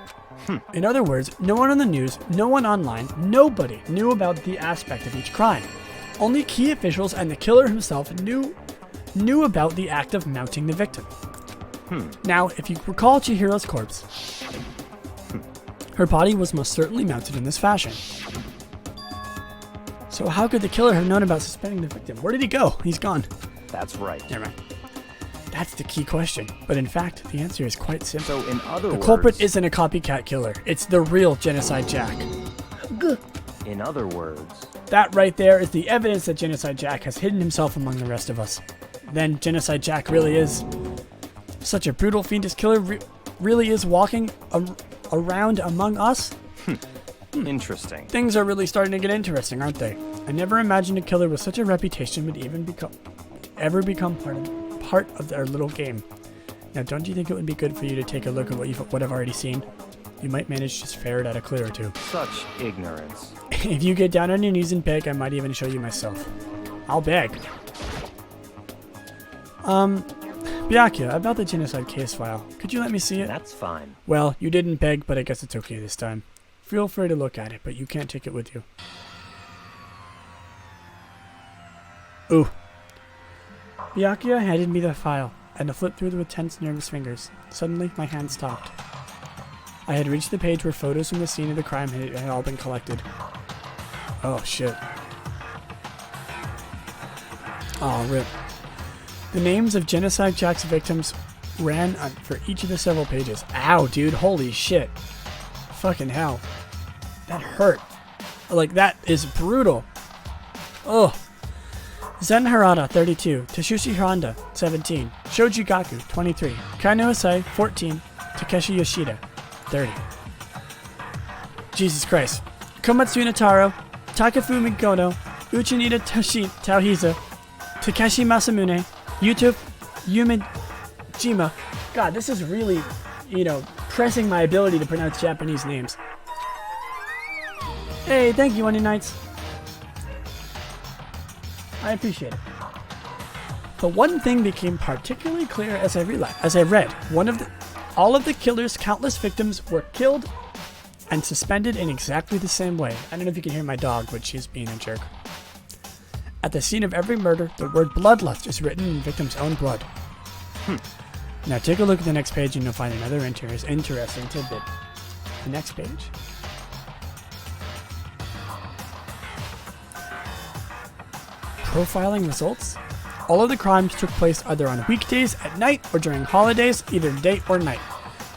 In other words, no one on the news, no one online, nobody knew about the aspect of each crime. Only key officials and the killer himself knew about the act of mounting the victim. Now, if you recall Chihiro's corpse, her body was most certainly mounted in this fashion. So how could the killer have known about suspending the victim? Where did he go? He's gone. That's right. Never mind. That's the key question. But in fact, the answer is quite simple. So in other words... The culprit isn't a copycat killer. It's the real Genocide Jack. In other words... That right there is the evidence that Genocide Jack has hidden himself among the rest of us. Then Genocide Jack really is such a brutal, fiendish killer, really is walking around among us? Interesting. Things are really starting to get interesting, aren't they? I never imagined a killer with such a reputation would even ever become part of their little game. Now, don't you think it would be good for you to take a look at what I've already seen? You might manage to ferret out a clue or two. Such ignorance. If you get down on your knees and beg, I might even show you myself. I'll beg. Byakuya, about the genocide case file. Could you let me see it? That's fine. Well, you didn't beg, but I guess it's okay this time. Feel free to look at it, but you can't take it with you. Ooh. Byakuya handed me the file, and I flipped through it with tense, nervous fingers. Suddenly, my hand stopped. I had reached the page where photos from the scene of the crime had all been collected. Oh, shit. Oh, rip. The names of Genocide Jack's victims ran for each of the several pages. Ow, dude. Holy shit. Fucking hell. That hurt. Like, that is brutal. Ugh. Zen Harada, 32. Tatsushi Honda, 17. Shoji Gaku, 23. Kaino Asai, 14. Takeshi Yoshida, 30. Jesus Christ. Komatsu Nataro, Takafu Mikono, Uchinita Tauhiza, Takeshi Masamune, Yuto Yumejima. God, this is really, pressing my ability to pronounce Japanese names. Hey, thank you, Onion Knights. I appreciate it. But one thing became particularly clear as I read. All of the killer's countless victims were killed and suspended in exactly the same way. I don't know if you can hear my dog, but she's being a jerk. At the scene of every murder, the word bloodlust is written in the victim's own blood. Now take a look at the next page and you'll find another interesting tidbit. The next page. Profiling results. All of the crimes took place either on weekdays at night or during holidays, either day or night.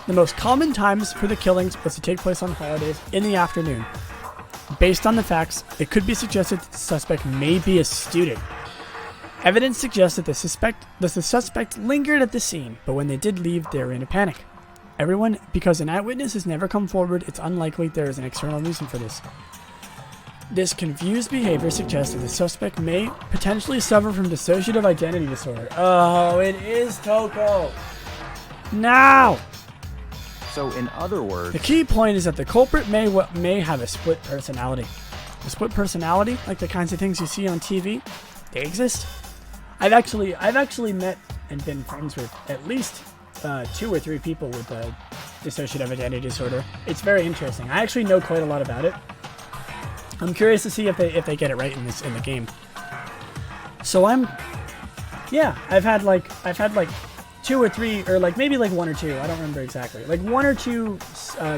The most common times for the killings was to take place on holidays in the afternoon. Based on the facts, it could be suggested that the suspect may be a student. Evidence suggests that the suspect lingered at the scene, but when they did leave, they were in a panic. Because an eyewitness has never come forward, it's unlikely there is an external reason for this. This confused behavior suggests that the suspect may potentially suffer from dissociative identity disorder. Oh, it is Toko! Now! So in other words... The key point is that the culprit may have a split personality. A split personality, like the kinds of things you see on TV, they exist. I've actually met and been friends with at least 2 or 3 people with dissociative identity disorder. It's very interesting. I actually know quite a lot about it. I'm curious to see if they get it right in the game. So I've had like 2 or 3, or like maybe like 1 or 2. I don't remember exactly. Like 1 or 2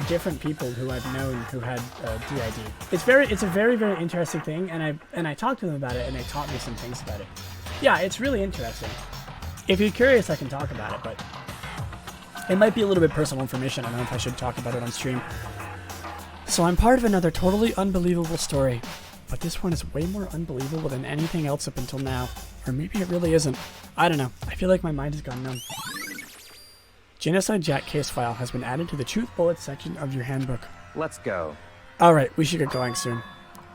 different people who I've known who had DID. It's a very, very interesting thing, and I talked to them about it, and they taught me some things about it. Yeah, it's really interesting. If you're curious, I can talk about it, but it might be a little bit personal information. I don't know if I should talk about it on stream. So I'm part of another totally unbelievable story, but this one is way more unbelievable than anything else up until now. Or maybe it really isn't. I don't know. I feel like my mind has gone numb. Genocide Jack case file has been added to the Truth Bullets section of your handbook. Let's go. Alright, we should get going soon.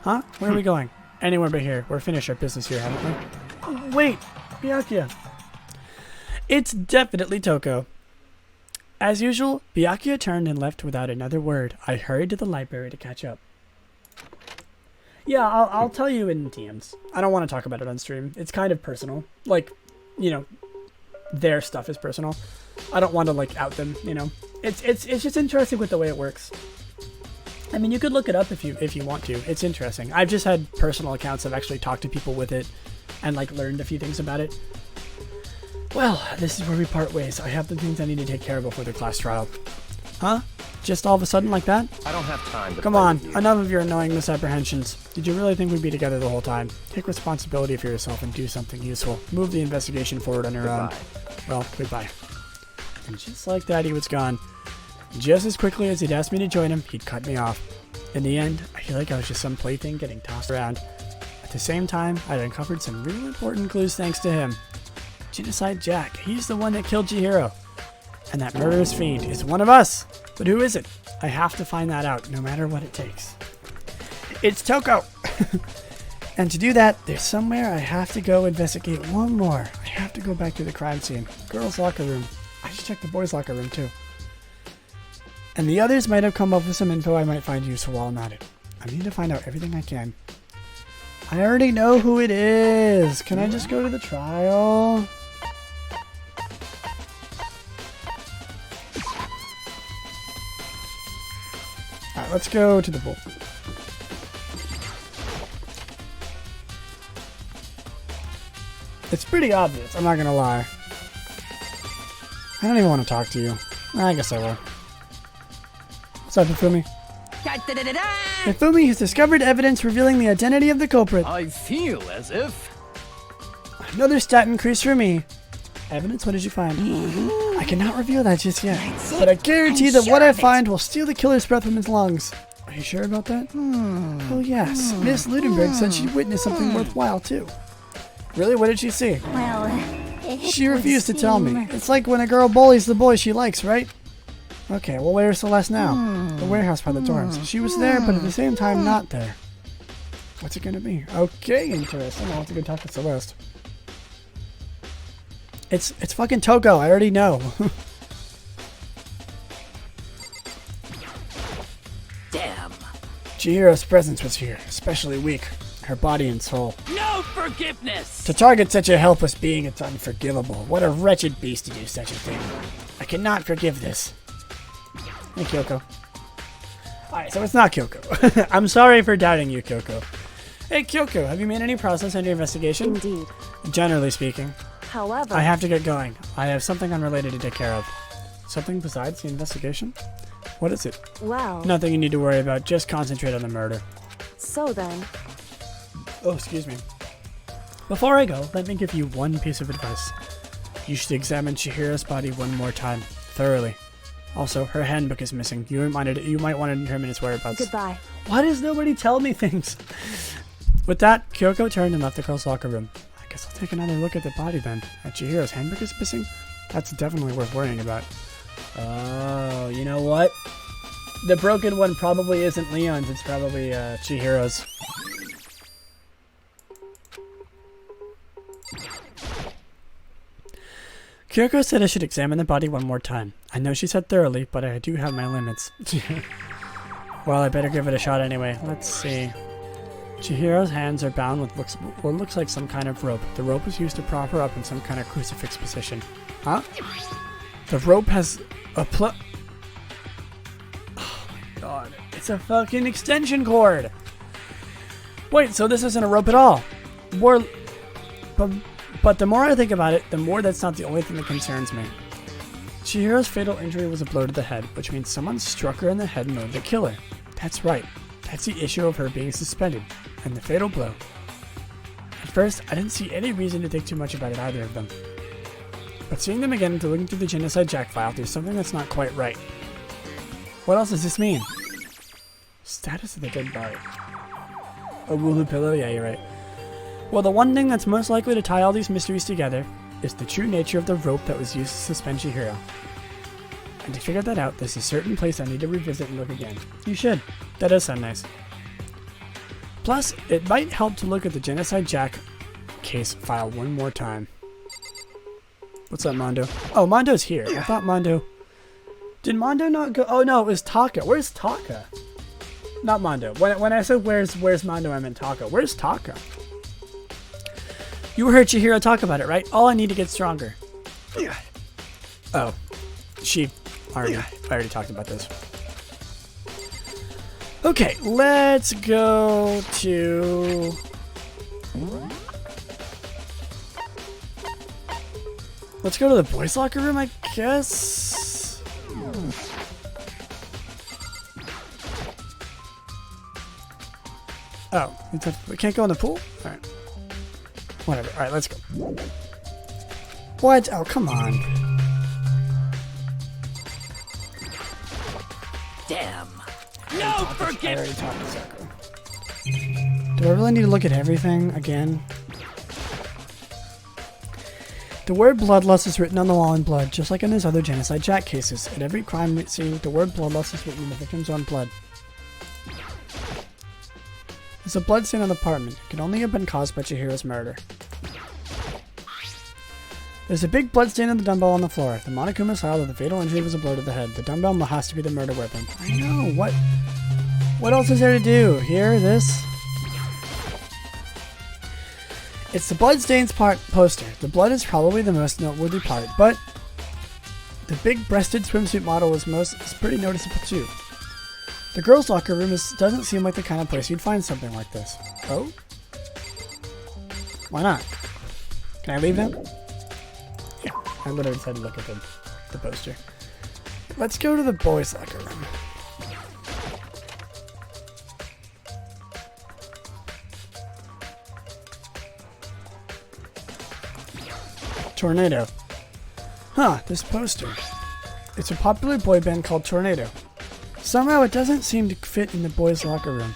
Huh? Where are we going? Anywhere but here. We're finished our business here, haven't we? Oh, wait! Byakuya! It's definitely Toko. As usual, Byakuya turned and left without another word. I hurried to the library to catch up. Yeah, I'll tell you in DMs. I don't want to talk about it on stream. It's kind of personal. Like, you know, their stuff is personal. I don't want to like out them, you know. It's just interesting with the way it works. I mean, you could look it up if you want to. It's interesting. I've just had personal accounts. I've actually talked to people with it and like learned a few things about it. Well, this is where we part ways. I have the things I need to take care of before the class trial. Huh? Just all of a sudden like that? I don't have time to Come play on, with you. enough of your annoying misapprehensions. Did you really think we'd be together the whole time? Take responsibility for yourself and do something useful. Move the investigation forward on your own. Well, goodbye. And just like that, he was gone. Just as quickly as he'd asked me to join him, he'd cut me off. In the end, I feel like I was just some plaything getting tossed around. At the same time, I'd uncovered some really important clues thanks to him. Genocide Jack, he's the one that killed Chihiro. And that murderous fiend is one of us. But who is it? I have to find that out, no matter what it takes. It's Toko! And to do that, there's somewhere I have to go investigate one more. I have to go back to the crime scene. Girls' locker room. I should check the boys' locker room, too. And the others might have come up with some info I might find useful while I'm at it. I need to find out everything I can. I already know who it is! Can I just go to the trial? Alright, let's go to the bowl. It's pretty obvious, I'm not gonna lie. I don't even want to talk to you. I guess I will. What's up, Hifumi? Hifumi has discovered evidence revealing the identity of the culprit. I feel as if... Another stat increase for me. Evidence? What did you find? I cannot reveal that just yet. But I guarantee that what I find will steal the killer's breath from his lungs. Are you sure about that? Oh yes. Miss Ludenberg said she witnessed something worthwhile too. Really? What did she see? Well, She refused to tell me. It's like when a girl bullies the boy she likes, right? Okay, well where's Celeste now? The warehouse by the dorms. She was there, but at the same time not there. What's it gonna be? Okay, interesting. I'll have to go talk to Celeste. It's fucking Toko, I already know. Damn. Chihiro's presence was here, especially weak. Her body and soul. No forgiveness. To target such a helpless being, it's unforgivable. What a wretched beast to do such a thing. I cannot forgive this. Hey, Kyoko. Alright, so it's not Kyoko. I'm sorry for doubting you, Kyoko. Hey, Kyoko, have you made any progress on your investigation? Indeed. Generally speaking. However, I have to get going. I have something unrelated to take care of. Something besides the investigation? What is it? well, Nothing you need to worry about. Just concentrate on the murder. so then, Oh, excuse me. Before I go, let me give you one piece of advice. You should examine Chihiro's body one more time, thoroughly. Also, her handbook is missing. You might want to determine its whereabouts. goodbye. Why does nobody tell me things? With that, Kyoko turned and left the girls' locker room. I guess I'll take another look at the body then. Chihiro's handbook is missing? That's definitely worth worrying about. Oh, you know what? The broken one probably isn't Leon's, it's probably Chihiro's. Kyoko said I should examine the body one more time. I know she said thoroughly, but I do have my limits. Well, I better give it a shot anyway. Let's see. Chihiro's hands are bound with what looks like some kind of rope. The rope was used to prop her up in some kind of crucifix position. Huh? The rope has a Oh my god. It's a fucking extension cord! Wait, so this isn't a rope at all? But the more I think about it, the more that's not the only thing that concerns me. Chihiro's fatal injury was a blow to the head, which means someone struck her in the head in order to kill her. That's right. That's the issue of her being suspended, and the fatal blow. At first, I didn't see any reason to think too much about either of them. But seeing them again and looking through the Genocide Jack file, there's something that's not quite right. What else does this mean? Status of the dead body. A woohoo pillow? Yeah, you're right. Well, the one thing that's most likely to tie all these mysteries together is the true nature of the rope that was used to suspend Chihiro. And to figure that out, there's a certain place I need to revisit and look again. You should. That does sound nice. Plus, it might help to look at the Genocide Jack case file one more time. What's up, Mondo? Oh, Mondo's here. I thought Mondo... Did Mondo not go? Oh no, it was Taka. Where's Taka? Not Mondo. When I said where's Mondo, I meant Taco. Where's Taco? You heard Chihiro talk about it, right? All I need to get stronger. Oh. I already talked about this. Okay, let's go to... Let's go to the boys' locker room, I guess. Oh, we can't go in the pool? Alright. Whatever. Alright, let's go. What? Oh, come on. Damn. No forgiveness. I already talked to Sakura. Do I really need to look at everything again? The word bloodlust is written on the wall in blood, just like in his other genocide Jack cases. At every crime scene, the word bloodlust is written in the victim's own blood. There's a blood stain on the apartment. It can only have been caused by Chihiro's murder. There's a big blood stain on the dumbbell on the floor. The Monokuma style that the fatal injury was a blow to the head. The dumbbell has to be the murder weapon. I know, what else is there to do? Here, this? It's the bloodstains poster. The blood is probably the most noteworthy part, but the big-breasted swimsuit model is pretty noticeable too. The girls' locker room doesn't seem like the kind of place you'd find something like this. Oh? Why not? Can I leave now? Yeah, I literally just had to look at the poster. Let's go to the boys' locker room. Tornado. Huh, this poster. It's a popular boy band called Tornado. Somehow it doesn't seem to fit in the boys' locker room.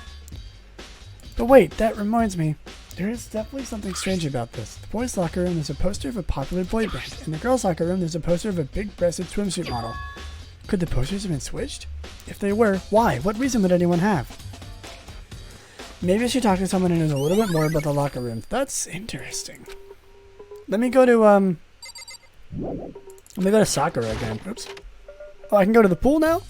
But wait, that reminds me. There is definitely something strange about this. The boys' locker room, there's a poster of a popular boy band. In the girls' locker room, there's a poster of a big-breasted swimsuit model. Could the posters have been switched? If they were, why? What reason would anyone have? Maybe I should talk to someone who knows a little bit more about the locker room. That's interesting. Let me go to, Sakura again. Oops. Oh, I can go to the pool now?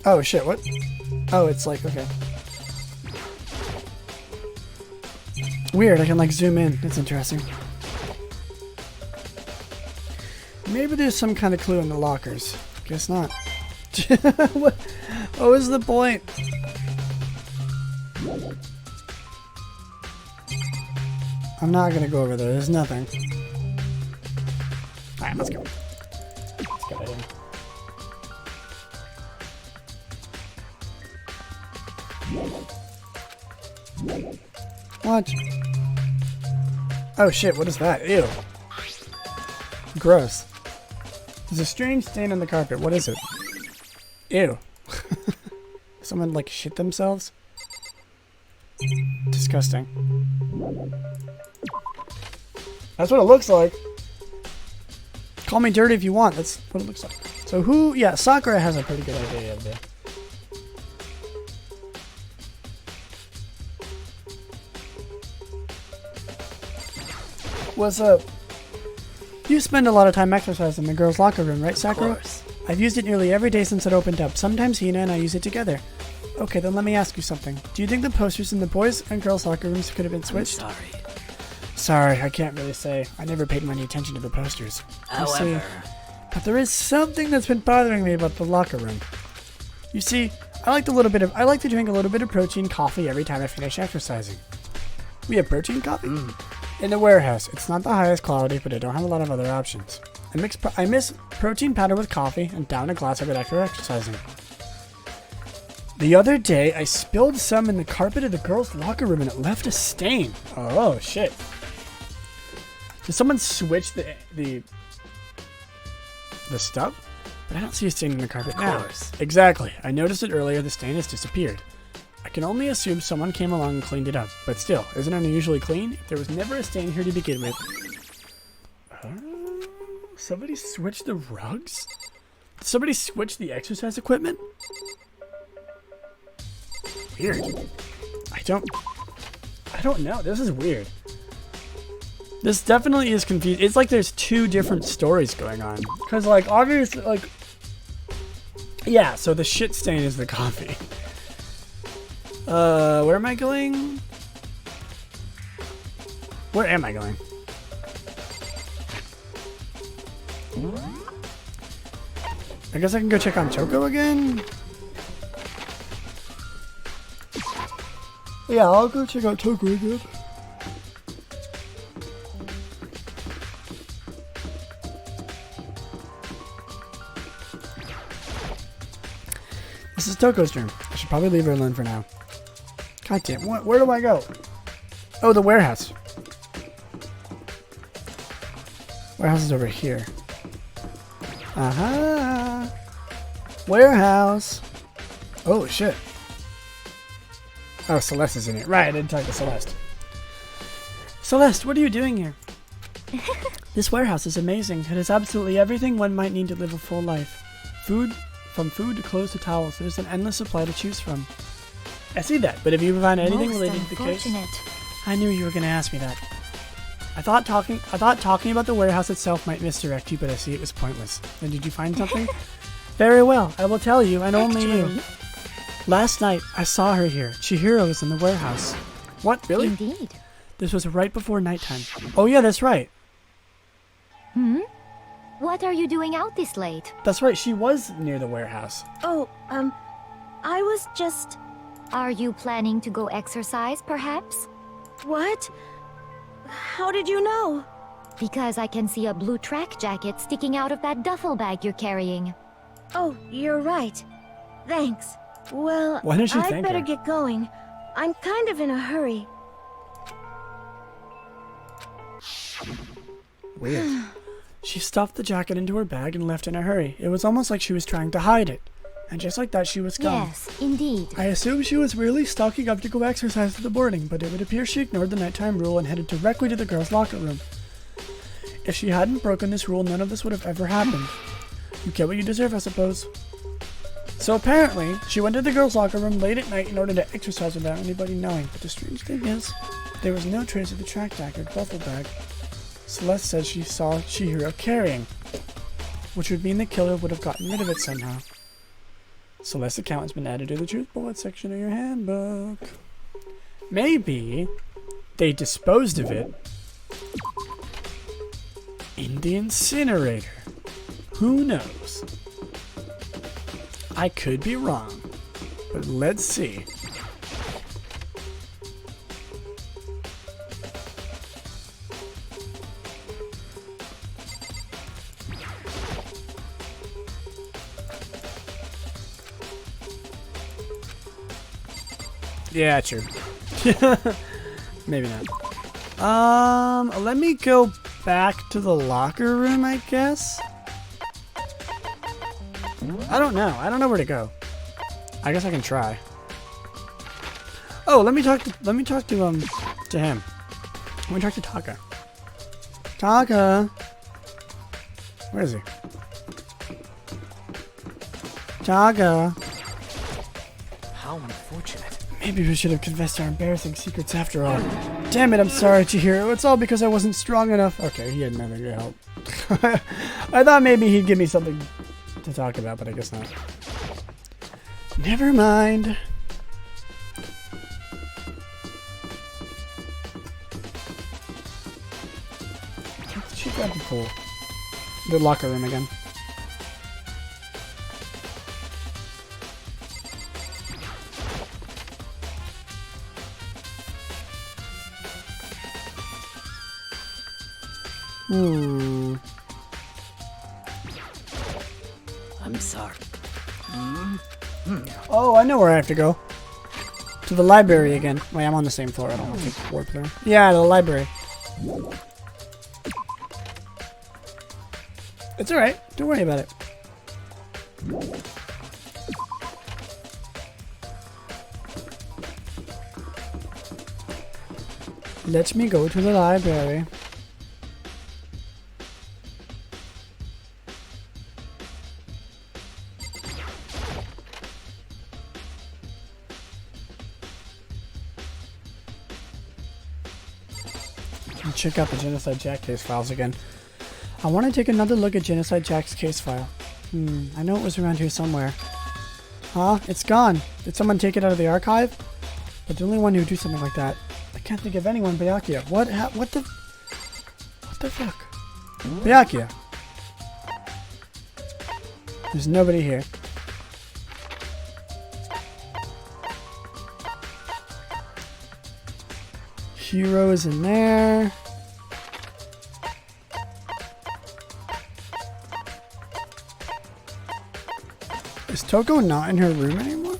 Oh, shit, what? Oh, it's like, okay. Weird, I can, like, zoom in. That's interesting. Maybe there's some kind of clue in the lockers. Guess not. What was the point? I'm not gonna go over there. There's nothing. Alright, let's go. Let's get it in. What? Oh shit, what is that? Ew. Gross. There's a strange stain on the carpet. What is it? Ew. Someone, like, shit themselves? Disgusting. That's what it looks like. Call me dirty if you want. That's what it looks like. So who... Yeah, Sakura has a pretty good idea of it. What's up? You spend a lot of time exercising in the girls' locker room, right, Sakura? Of course. I've used it nearly every day since it opened up. Sometimes Hina and I use it together. Okay, then let me ask you something. Do you think the posters in the boys' and girls' locker rooms could have been switched? I'm sorry. Sorry, I can't really say. I never paid any attention to the posters. You see, However, but there is something that's been bothering me about the locker room. You see, I like to drink a little bit of protein coffee every time I finish exercising. We have protein coffee? In the warehouse. It's not the highest quality, but I don't have a lot of other options. I mix protein powder with coffee and down a glass of it after exercising. The other day, I spilled some in the carpet of the girls' locker room and it left a stain. Oh, shit. Did someone switch the stuff? But I don't see a stain in the carpet now. Of course. Exactly. I noticed it earlier. The stain has disappeared. I can only assume someone came along and cleaned it up. But still, isn't it unusually clean? There was never a stain here to begin with. Somebody switched the rugs? Did somebody switch the exercise equipment? Weird. I I don't know. This is weird. This definitely is confusing. It's like there's two different stories going on. Because, like, obviously, like... Yeah, so the shit stain is the coffee. Where am I going? Where am I going? I guess I can go check on Choco again? Yeah, I'll go check out Choco again. This is Toko's room. I should probably leave her alone for now. God damn, where do I go? Oh, the warehouse. Warehouse is over here. Aha! Warehouse! Oh, shit. Oh, Celeste is in it. Right, I didn't talk to Celeste. Celeste, what are you doing here? This warehouse is amazing. It has absolutely everything one might need to live a full life. From food to clothes to towels, there's an endless supply to choose from. I see that, but if you find anything related to the case... I knew you were going to ask me that. I thought talking about the warehouse itself might misdirect you, but I see it was pointless. Then did you find something? Very well, I will tell you, and only you. Last night, I saw her here. Chihiro was in the warehouse. What, really? Indeed. This was right before nighttime. Oh yeah, that's right. Hmm? What are you doing out this late? That's right, she was near the warehouse. Oh, I was just... Are you planning to go exercise, perhaps? What? How did you know? Because I can see a blue track jacket sticking out of that duffel bag you're carrying. Oh, you're right. Thanks. Well, Why didn't you I'd thank better her? get going. I'm kind of in a hurry. Weird. She stuffed the jacket into her bag and left in a hurry. It was almost like she was trying to hide it. And just like that, she was gone. Yes, indeed. I assumed she was really stocking up to go exercise in the morning, but it would appear she ignored the nighttime rule and headed directly to the girls' locker room. If she hadn't broken this rule, none of this would have ever happened. You get what you deserve, I suppose. So apparently, she went to the girls' locker room late at night in order to exercise without anybody knowing. But the strange thing is, there was no trace of the track jacket or duffel bag. Celeste said she saw Chihiro carrying, which would mean the killer would have gotten rid of it somehow. Celeste's account has been added to the truth bullet section of your handbook. Maybe they disposed of it in the incinerator. Who knows? I could be wrong, but let's see. Yeah, true. Maybe not. Let me go back to the locker room, I guess. I don't know. I don't know where to go. I guess I can try. Oh, let me talk to him. Let me talk to Taka. Taka. Where is he? Taka. How unfortunate. Maybe we should have confessed our embarrassing secrets after all. Damn it, I'm sorry, Chihiro. It's all because I wasn't strong enough. Okay, he had nothing to help. I thought maybe he'd give me something to talk about, but I guess not. Never mind. She grabbed the pool. The locker room again. I'm sorry. Oh, I know where I have to go. To the library again. Wait, I'm on the same floor. I don't have to warp there. Yeah, the library. It's alright. Don't worry about it. Let me go to the library. check out the Genocide Jack case files again. I want to take another look at Genocide Jack's case file. I know it was around here somewhere. Huh? It's gone. Did someone take it out of the archive? But the only one who would do something like that, I can't think of anyone. Byakuya. What the fuck? Byakuya. There's nobody here. Hero is in there. Is Toko not in her room anymore?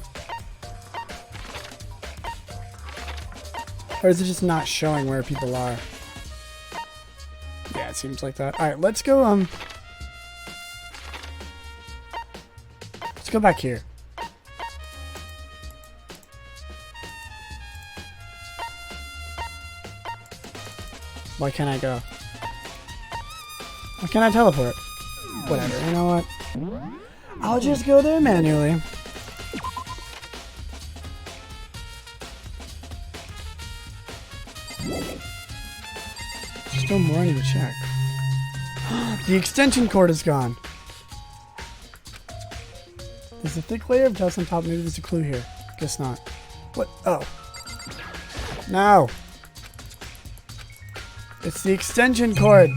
Or is it just not showing where people are? Yeah, it seems like that. Alright, let's go, let's go back here. Why can't I go? Why can't I teleport? Whatever, you know what? I'll just go there manually. Still more I need to check. The extension cord is gone. There's a thick layer of dust on top. Maybe there's a clue here. Guess not. What? Oh. No. It's the extension cord.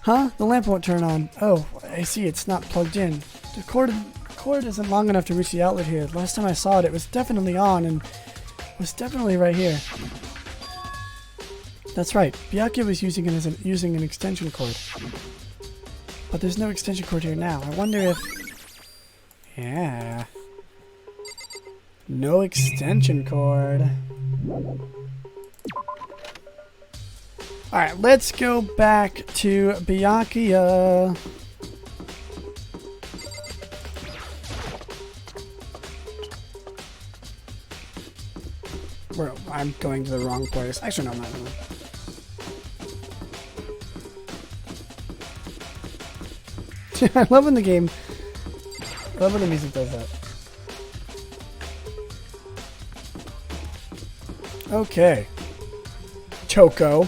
Huh? The lamp won't turn on. Oh, I see. It's not plugged in. The cord isn't long enough to reach the outlet here. Last time I saw it, it was definitely on and was definitely right here. That's right. Byakuya was using an extension cord. But there's no extension cord here now. I wonder if... Yeah. No extension cord. Alright, let's go back to Byakuya. I'm going to the wrong place. Actually, no, I'm not. I love when the game... I love when the music does that. Okay. Toko.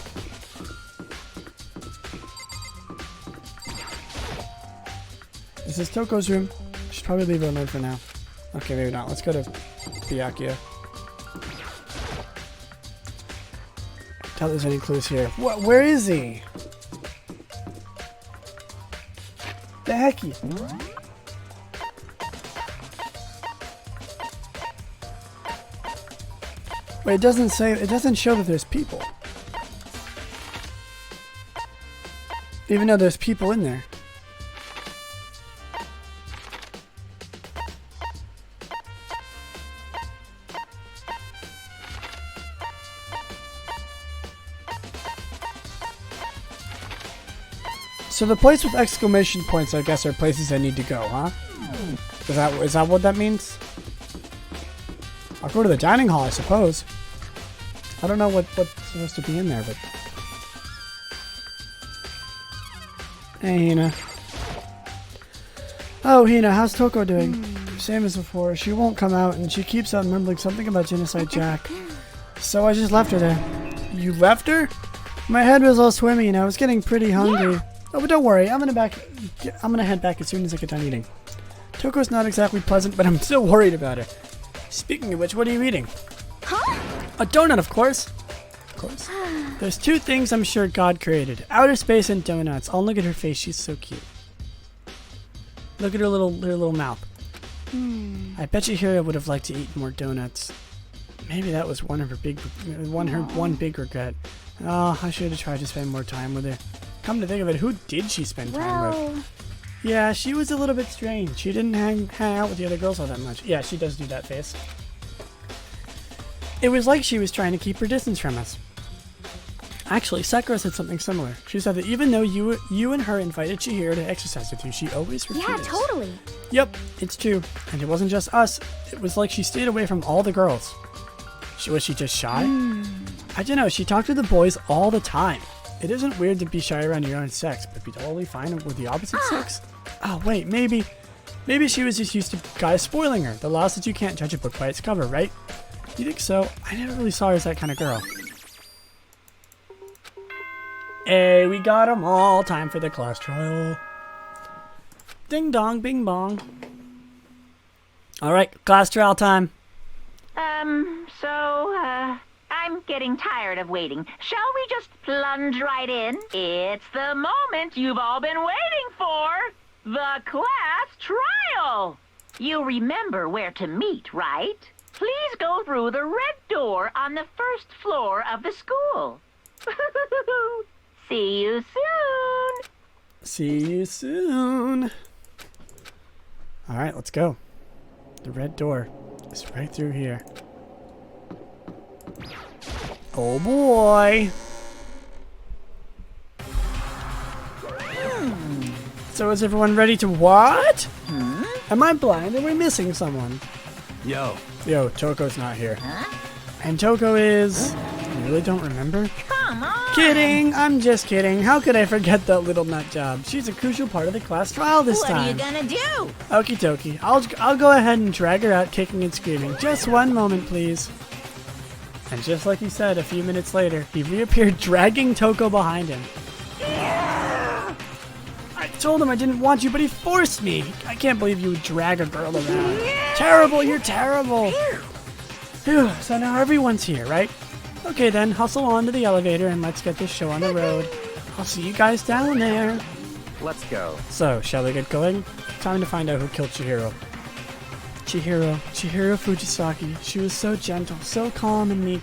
This is Toko's room. Should probably leave her alone for now. Okay, maybe not. Let's go to Byakuya. Doubt there's any clues here. What? Where is he? The hecky. Wait, it doesn't say. It doesn't show that there's people. Even though there's people in there. So the place with exclamation points, I guess, are places I need to go, huh? Is that what that means? I'll go to the dining hall, I suppose. I don't know what's supposed to be in there, but... Hey, Hina. Oh, Hina, how's Toko doing? Same as before. She won't come out, and she keeps on mumbling something about Genocide Jack. So I just left her there. You left her? My head was all swimmy, and I was getting pretty hungry. Yeah. Oh, but don't worry. I'm gonna head back as soon as I get done eating. Toko's not exactly pleasant, but I'm still worried about her. Speaking of which, what are you eating? Huh? A donut, of course. Of course. There's two things I'm sure God created: outer space and donuts. Oh, look at her face. She's so cute. Look at her little mouth. I bet you Hira would have liked to eat more donuts. Maybe that was one big regret. Oh, I should have tried to spend more time with her. Come to think of it, who did she spend time with? Yeah, she was a little bit strange. She didn't hang out with the other girls all that much. Yeah, she does do that face. It was like she was trying to keep her distance from us. Actually, Sakura said something similar. She said that even though you and her invited Chihiro to exercise with you, she always refused. Yeah, totally. Yep, it's true. And it wasn't just us. It was like she stayed away from all the girls. Was she just shy? I don't know. She talked to the boys all the time. It isn't weird to be shy around your own sex, but be totally fine with the opposite sex? Oh, wait, maybe she was just used to guys spoiling her. The law says you can't judge a book by its cover, right? You think so? I never really saw her as that kind of girl. Hey, we got them all. Time for the class trial. Ding dong, bing bong. Alright, class trial time. I'm getting tired of waiting. Shall we just plunge right in? It's the moment you've all been waiting for. The class trial. You remember where to meet, right? Please go through the red door on the first floor of the school. See you soon. See you soon. Alright, let's go. The red door is right through here. Oh boy. So is everyone ready to what? Am I blind? Are we missing someone? Yo. Yo, Toko's not here. And Toko is... You really don't remember? Come on. Kidding! I'm just kidding. How could I forget that little nut job? She's a crucial part of the class trial this What are you time. gonna do? Okie dokie. I'll go ahead and drag her out kicking and screaming. Just one moment, please. And just like he said, a few minutes later, he reappeared dragging Toko behind him. I told him I didn't want you, but he forced me. I can't believe you would drag a girl around. Terrible, you're terrible. Phew, so now everyone's here, right? Okay then, hustle on to the elevator and let's get this show on the road. I'll see you guys down there. Let's go. So, shall we get going? Time to find out who killed Chihiro. Chihiro Fujisaki. She was so gentle, so calm and meek.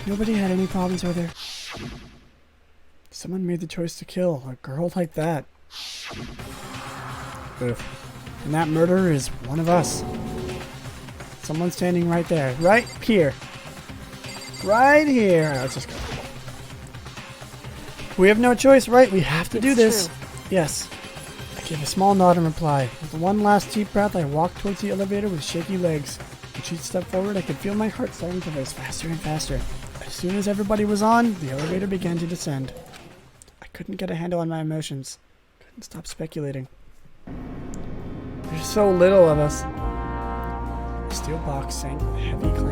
Nobody had any problems with her. Someone made the choice to kill a girl like that. Oof. And that murderer is one of us. Someone standing right there. Right here. Right here. Alright, let's just go. We have no choice, right? We have to do this. True. Yes. I gave a small nod in reply. With one last deep breath, I walked towards the elevator with shaky legs. When she stepped forward, I could feel my heart starting to race faster and faster. As soon as everybody was on, the elevator began to descend. I couldn't get a handle on my emotions. Couldn't stop speculating. There's so little of us. The steel box sank with a heavy clang.